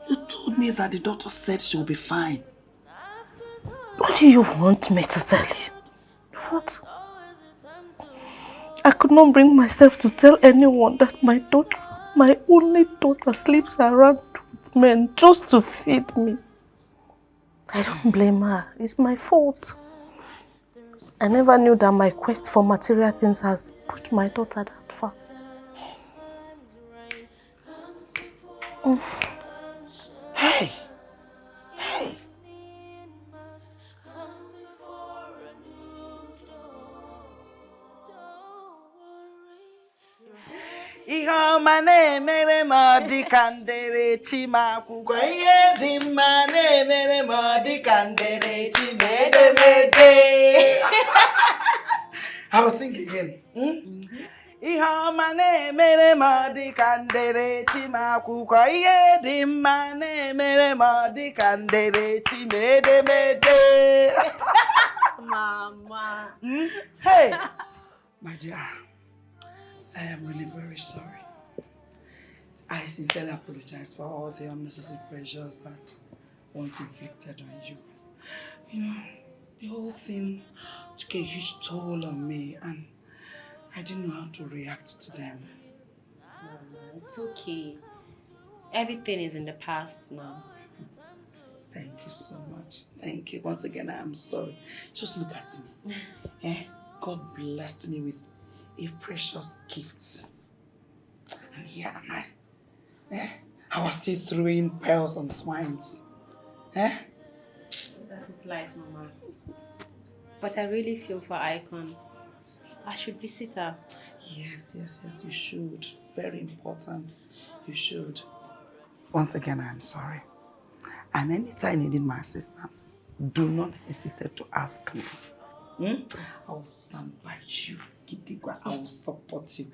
Speaker 3: You told me that the doctor said she'll be fine.
Speaker 7: What do you want me to tell you? What? I could not bring myself to tell anyone that my daughter, my only daughter, sleeps around with men just to feed me. I don't blame her. It's my fault. I never knew that my quest for material things has put my daughter that far.
Speaker 3: Hey! Ifeoma na-emere m dịka ndere chimakwụkwọ ihe dị mma na-emere m dịka ndere chimedemede. I will sing again. Ifeoma na-emere m dịka ndere chimakwụkwọ ihe dị mma na-emere m dịka ndere chimedemede.
Speaker 12: Mama.
Speaker 3: Hey, my dear, I am really very sorry. I sincerely apologize for all the unnecessary pressures that once inflicted on you. You know, the whole thing took a huge toll on me and I didn't know how to react to them.
Speaker 12: Mama, it's okay. Everything is in the past now.
Speaker 3: Thank you so much. Thank you. Once again, I am sorry. Just look at me. God blessed me with a precious gift. And here am I. I was still throwing pearls on swines.
Speaker 12: That is life, Mama. But I really feel for Icon. I should visit her.
Speaker 3: Yes, you should. Very important. You should. Once again, I am sorry. And anytime you need my assistance, do not hesitate to ask me. I will stand by you. Gidigwa, I will support you.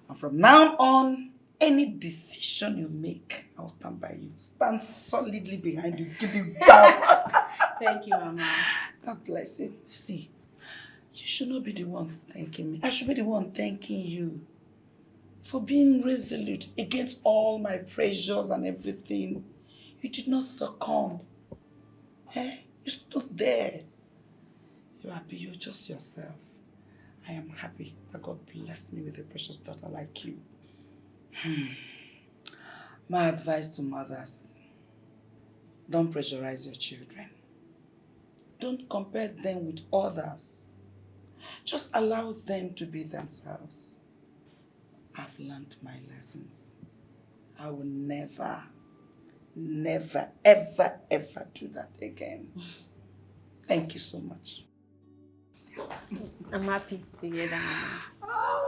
Speaker 3: And from now on, any decision you make, I will stand by you. Stand solidly behind you. Gidigwa.
Speaker 12: Thank you, Mama.
Speaker 3: God bless you. See, you should not be the one thanking me. I should be the one thanking you for being resolute against all my pressures and everything. You did not succumb. You stood there. You're happy. You're just yourself. I am happy that God blessed me with a precious daughter like you. My advice to mothers: don't pressurize your children. Don't compare them with others. Just allow them to be themselves. I've learned my lessons. I will never, ever do that again. Thank you so much.
Speaker 12: I'm happy to hear that, Mama.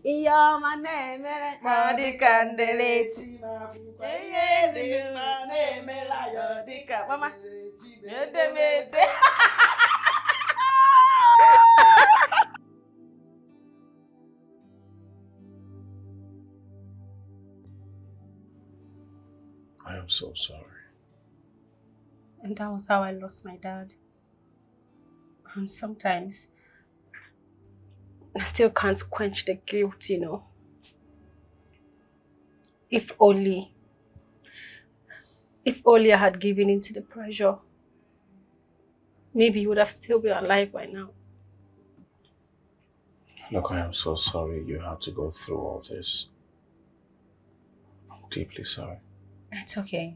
Speaker 3: Ifeoma na-emere ma dịka ndere chimakwụkwọ ihe dị mma na-emela ya dịka mama edemede.
Speaker 9: I am so sorry.
Speaker 5: And that was how I lost my dad. And sometimes I still can't quench the guilt, you know. If only I had given in to the pressure, maybe you would have still been alive by now.
Speaker 9: Look, I am so sorry you had to go through all this. I'm deeply sorry.
Speaker 5: It's okay.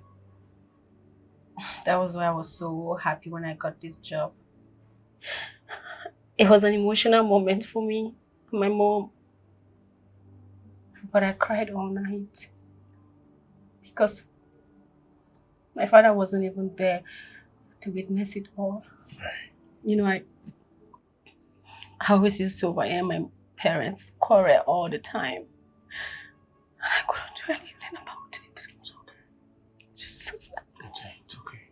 Speaker 5: That was why I was so happy when I got this job. It was an emotional moment for me and my mom. But I cried all night because my father wasn't even there to witness it all. You know, I always used to overhear my parents quarrel all the time. And I couldn't do anything about it.
Speaker 9: It's okay.
Speaker 5: Just so sad.
Speaker 9: It's okay.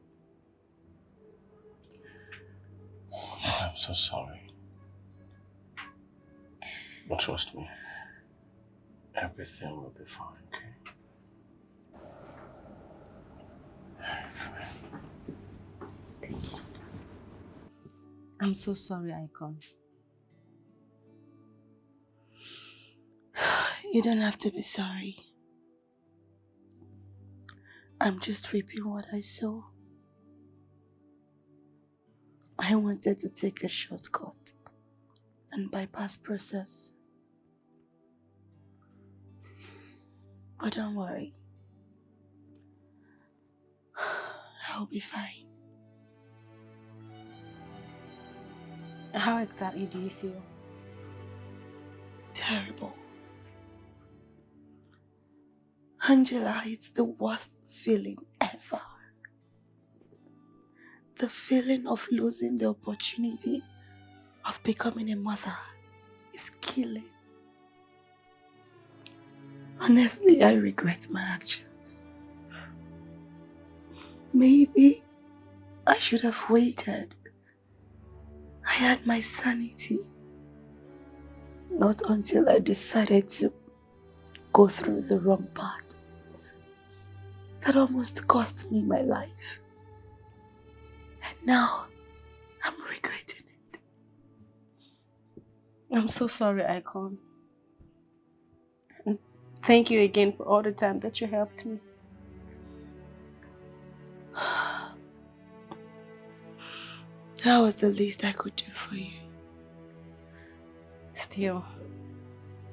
Speaker 9: I'm so sorry. But trust me, everything will be fine, okay?
Speaker 5: Thank you. I'm so sorry, Icon.
Speaker 1: You don't have to be sorry. I'm just reaping what I sow. I wanted to take a shortcut and bypass process. But don't worry. I'll be fine.
Speaker 5: How exactly do you feel?
Speaker 1: Terrible. Angela, it's the worst feeling ever. The feeling of losing the opportunity of becoming a mother is killing. Honestly, I regret my actions. Maybe I should have waited. I had my sanity. Not until I decided to go through the wrong path. That almost cost me my life. And now, I'm regretting it.
Speaker 5: I'm so sorry, Icon. And thank you again for all the time that you helped me.
Speaker 1: That was the least I could do for you.
Speaker 5: Still,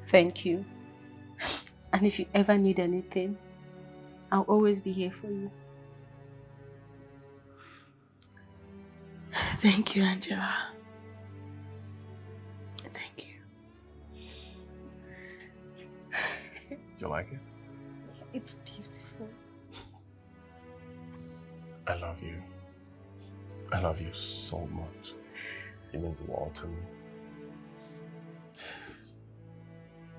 Speaker 5: thank you. And if you ever need anything, I'll always be here for you.
Speaker 1: Thank you, Angela. Thank you.
Speaker 9: You like it?
Speaker 5: It's beautiful.
Speaker 9: I love you. I love you so much. You mean the world to me.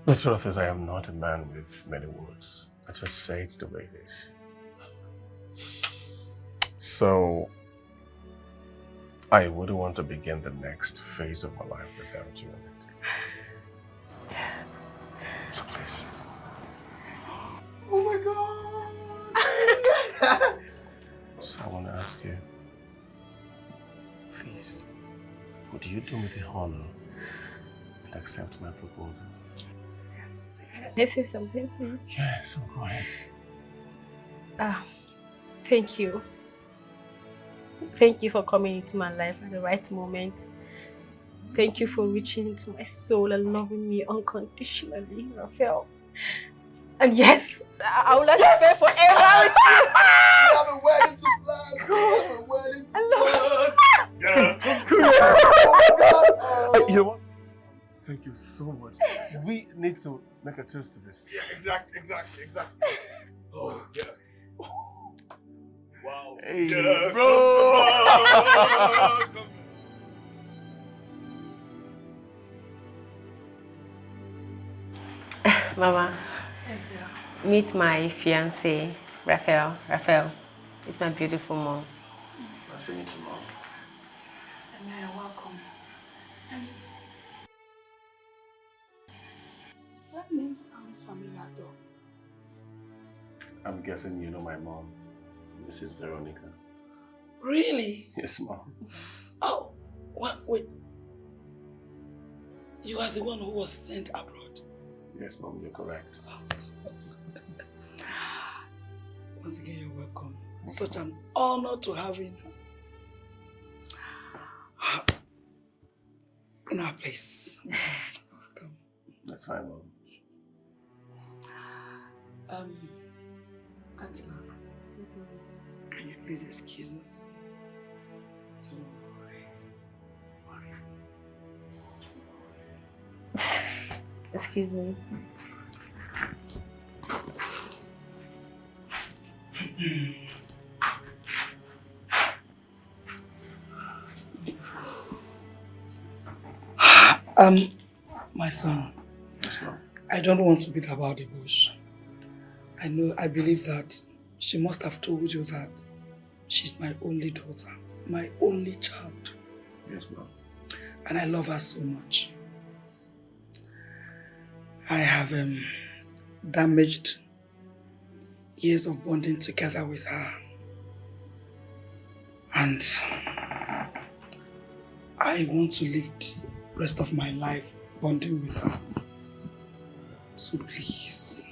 Speaker 9: The truth is, I am not a man with many words. I just say it the way it is. So, I wouldn't want to begin the next phase of my life without you in it. So please.
Speaker 3: Oh my God!
Speaker 9: So I want to ask you, please, would you do me the honor and accept my proposal?
Speaker 5: Can I say something, please?
Speaker 9: Yes, go ahead.
Speaker 5: Thank you. Thank you for coming into my life at the right moment. Thank you for reaching into my soul and loving me unconditionally, Raphael. And yes, I would like to spend forever with you.
Speaker 3: We have a wedding to plan. We have a wedding to plan.
Speaker 9: You know what? Thank you so much. We need to make a toast to this.
Speaker 3: Yeah, exactly. Oh, yeah. Wow.
Speaker 9: Hey,
Speaker 3: yeah,
Speaker 9: bro.
Speaker 12: Mama.
Speaker 1: Yes, dear.
Speaker 12: Meet my fiancé, Raphael. Raphael, it's my beautiful mom.
Speaker 9: Nice to meet you, Mom.
Speaker 1: Chinenye, you're welcome. That name sounds familiar, though.
Speaker 9: I'm guessing you know my mom, Mrs. Veronica.
Speaker 1: Really?
Speaker 9: Yes, Mom.
Speaker 1: Oh, what? Wait. You are the one who was sent abroad.
Speaker 9: Yes, Mom, you're correct.
Speaker 1: Once again, you're welcome. Such an honor to have you in our place. Welcome.
Speaker 9: That's fine, Mom.
Speaker 1: Angela, can you please excuse us? Don't worry.
Speaker 12: Excuse me.
Speaker 1: My son.
Speaker 9: Yes, Mom.
Speaker 1: I don't want to beat about the bush. I believe that she must have told you that she's my only daughter, my only child.
Speaker 9: Yes, Mom.
Speaker 1: And I love her so much. I have damaged years of bonding together with her. And I want to live the rest of my life bonding with her. So please,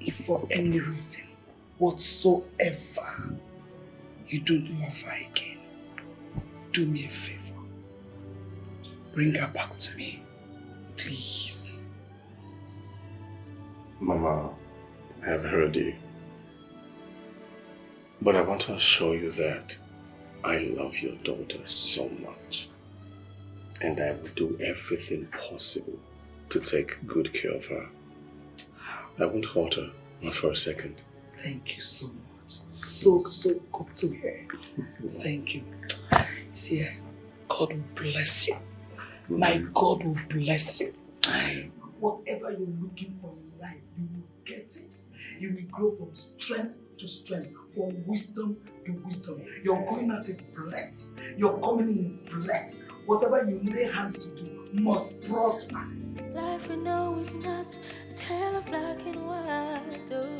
Speaker 1: if for any reason whatsoever you don't love her again, do me a favor. Bring her back to me, please.
Speaker 9: Mama, I have heard you. But I want to assure you that I love your daughter so much. And I will do everything possible to take good care of her. I won't hurt her, not for a second.
Speaker 1: Thank you so much. So good to hear. Thank you. See, God will bless you. My God will bless you. Whatever you're looking for in life, you will get it. You will grow from strength
Speaker 11: to strength, from wisdom to wisdom. Your going out is blessed. Your coming in is blessed. Whatever you lay hands to do must prosper.
Speaker 6: Life we know is not a tale of black and white. Oh,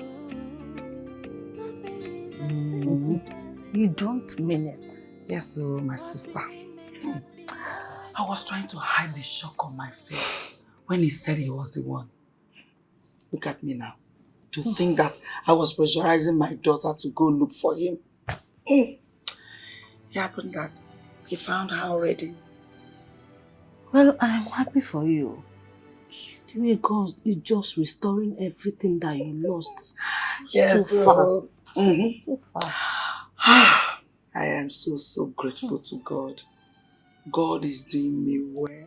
Speaker 6: nothing is as simple as
Speaker 7: You don't mean it.
Speaker 11: Yes, oh, my sister. I was trying to hide the shock on my face when he said he was the one. Look at me now. To think that I was pressurizing my daughter to go look for him. It happened that he found her already.
Speaker 7: Well, I'm happy for you. The way God is just restoring everything that you lost.
Speaker 11: Yes,
Speaker 7: too fast.
Speaker 11: Too fast. I am so grateful to God. God is doing me well.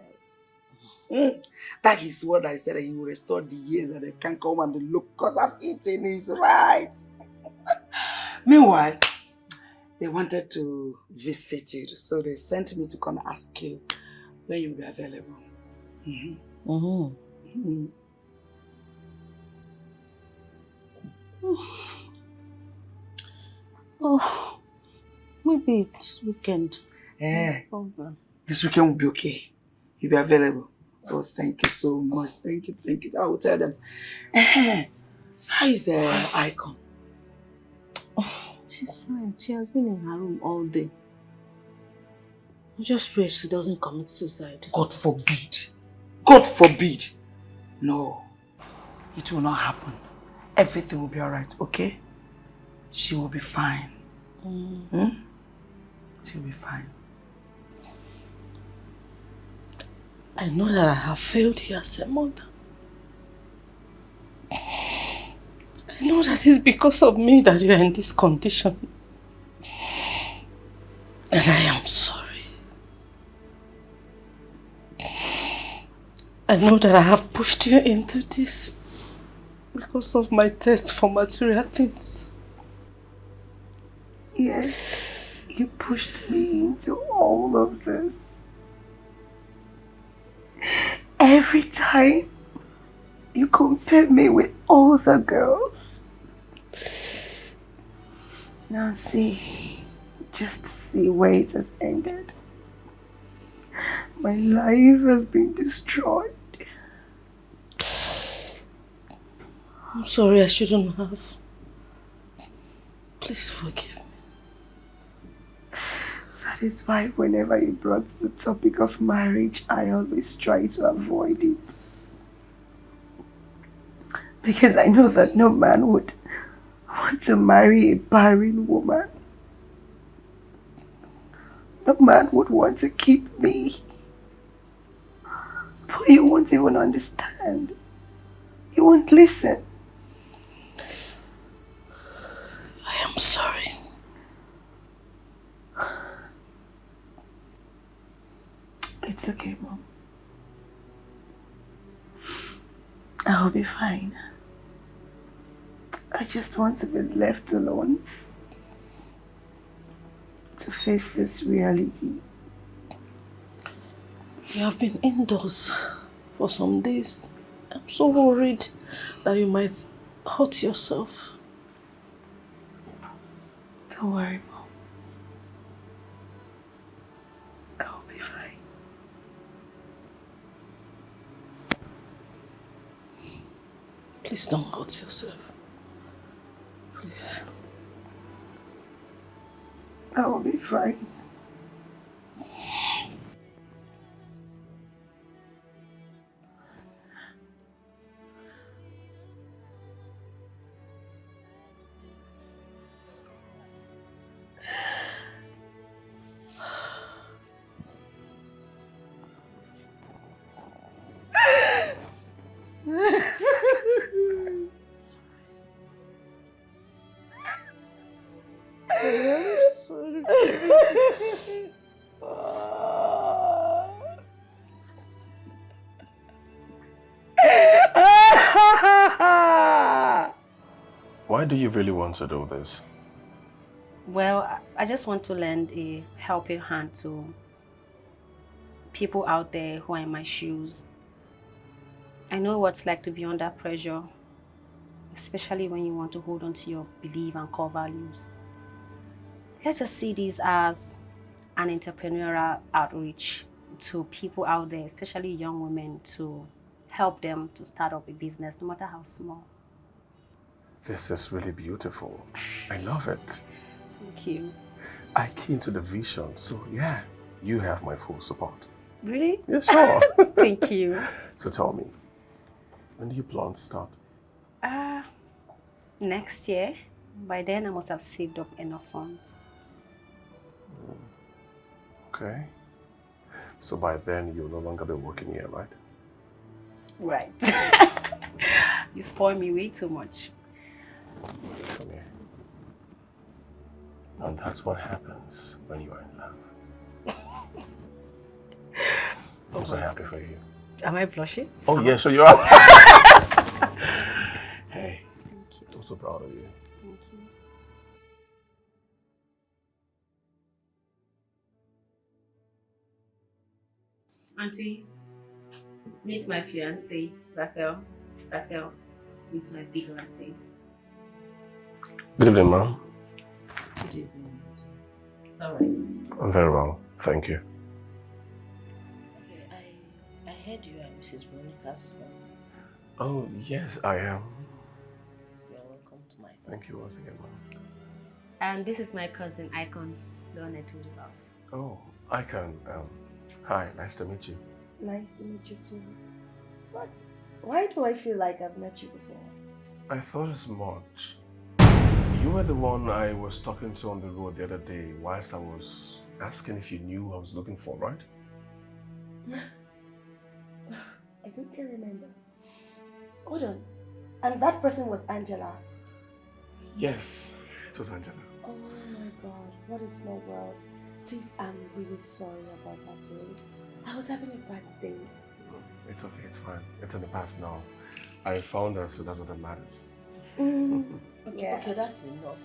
Speaker 11: That is what I said, that he will restore the years that they can't come and the locusts have eaten his rights. Meanwhile, they wanted to visit you, so they sent me to come ask you when you'll be available.
Speaker 7: Oh, maybe this weekend.
Speaker 11: Yeah. This weekend will be okay. You'll be available. Oh, thank you so much. Thank you. I will tell them. How is Icon?
Speaker 7: Oh, she's fine. She has been in her room all day. I just pray she doesn't commit suicide.
Speaker 11: God forbid. God forbid. No. It will not happen. Everything will be alright, okay? She will be fine. She'll be fine.
Speaker 7: I know that I have failed you as a mother. I know that it's because of me that you are in this condition. And I am sorry. I know that I have pushed you into this because of my thirst for material things.
Speaker 11: Yes, you pushed me into all of this. Every time you compare me with all the girls. Now see, just see where it has ended. My life has been destroyed.
Speaker 7: I'm sorry, I shouldn't have. Please forgive me.
Speaker 11: That is why whenever you brought the topic of marriage, I always try to avoid it. Because I know that no man would want to marry a barren woman. No man would want to keep me. But you won't even understand. You won't listen.
Speaker 7: I am sorry.
Speaker 11: It's okay, Mom. I'll be fine. I just want to be left alone to face this reality.
Speaker 7: You have been indoors for some days. I'm so worried that you might hurt yourself.
Speaker 11: Don't worry, Mom. I'll be fine.
Speaker 7: Please don't hurt yourself. Please.
Speaker 11: I'll be fine.
Speaker 9: Why do you really want to do this?
Speaker 5: Well, I just want to lend a helping hand to people out there who are in my shoes. I know what it's like to be under pressure
Speaker 13: especially when you want to hold on to your belief and core values. Let's just see this as an entrepreneurial outreach to people out there, especially young women, to help them to start up a business, no matter how small.
Speaker 9: This is really beautiful. I love it.
Speaker 13: Thank you.
Speaker 9: I key into the vision, so yeah, you have my full support.
Speaker 13: Really?
Speaker 9: Yeah, sure.
Speaker 13: Thank you.
Speaker 9: So tell me, when do you plan to start?
Speaker 13: Next year. By then, I must have saved up enough funds.
Speaker 9: Okay. So by then, you'll no longer be working here, right?
Speaker 13: Right. You spoil me way too much.
Speaker 9: Come here. And that's what happens when you are in love. I'm so happy for you.
Speaker 13: Am I blushing?
Speaker 9: Oh, yeah, sure you are. Hey,
Speaker 13: Thank you.
Speaker 9: I'm so proud of you.
Speaker 13: Thank you. Auntie, meet my fiancé, Raphael. Raphael, meet my big auntie.
Speaker 9: Good evening, ma'am.
Speaker 13: Good evening. All right.
Speaker 9: I'm very well, thank you.
Speaker 7: Okay, I heard you are Mrs. Veronica's son.
Speaker 9: Oh, yes, I am.
Speaker 7: You're welcome to my family.
Speaker 9: Thank you once again, ma'am.
Speaker 13: And this is my cousin, Icon, the one I told you about.
Speaker 9: Oh, I can. Hi, nice to meet you.
Speaker 1: Nice to meet you too. But why do I feel like I've met you before?
Speaker 9: I thought as much. You were the one I was talking to on the road the other day whilst I was asking if you knew who I was looking for, right?
Speaker 1: I think I remember. Hold on. And that person was Angela.
Speaker 9: Yes, it was Angela.
Speaker 1: Oh my god, what a small world. Please, I'm really sorry about that day. I was having a bad day.
Speaker 9: It's okay, it's fine. It's in the past now. I found her, so that's what that matters.
Speaker 7: Okay,
Speaker 1: Yeah.
Speaker 7: okay, that's enough.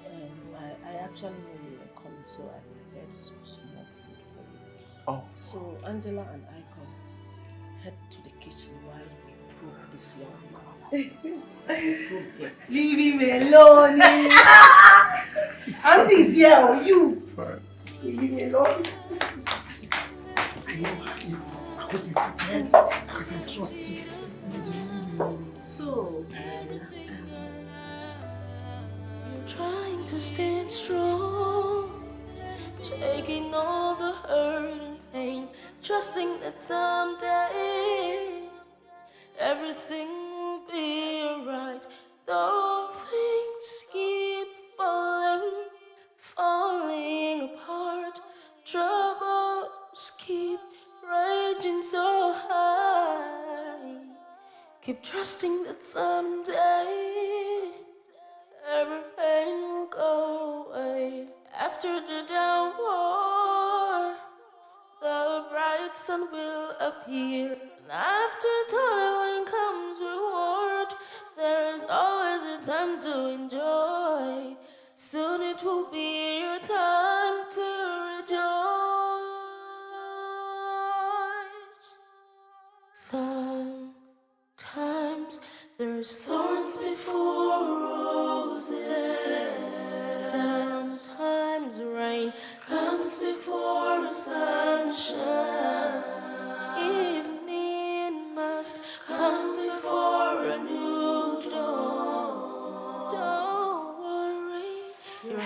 Speaker 7: I actually know you were coming, so I prepared some small food for you.
Speaker 9: Oh.
Speaker 7: So Angela and Icon head to the kitchen while we probe this young man.
Speaker 1: Leave him alone. Auntie is here, or you?
Speaker 9: It's fine.
Speaker 1: Leave him alone.
Speaker 11: I know I hope you prepared because I trust you.
Speaker 13: So,
Speaker 6: You're trying to stand strong, taking all the hurt and pain, trusting that someday everything will be alright. Though things keep falling apart, troubles keep raging so high. Keep trusting that someday every pain will go away. After the downpour, the bright sun will appear. And after toiling comes reward. There is always a time to enjoy. Soon it will be your time to rejoice. Sometimes there's thorns before roses. Sometimes rain comes before sunshine. Evening must come before a new dawn. Don't worry, your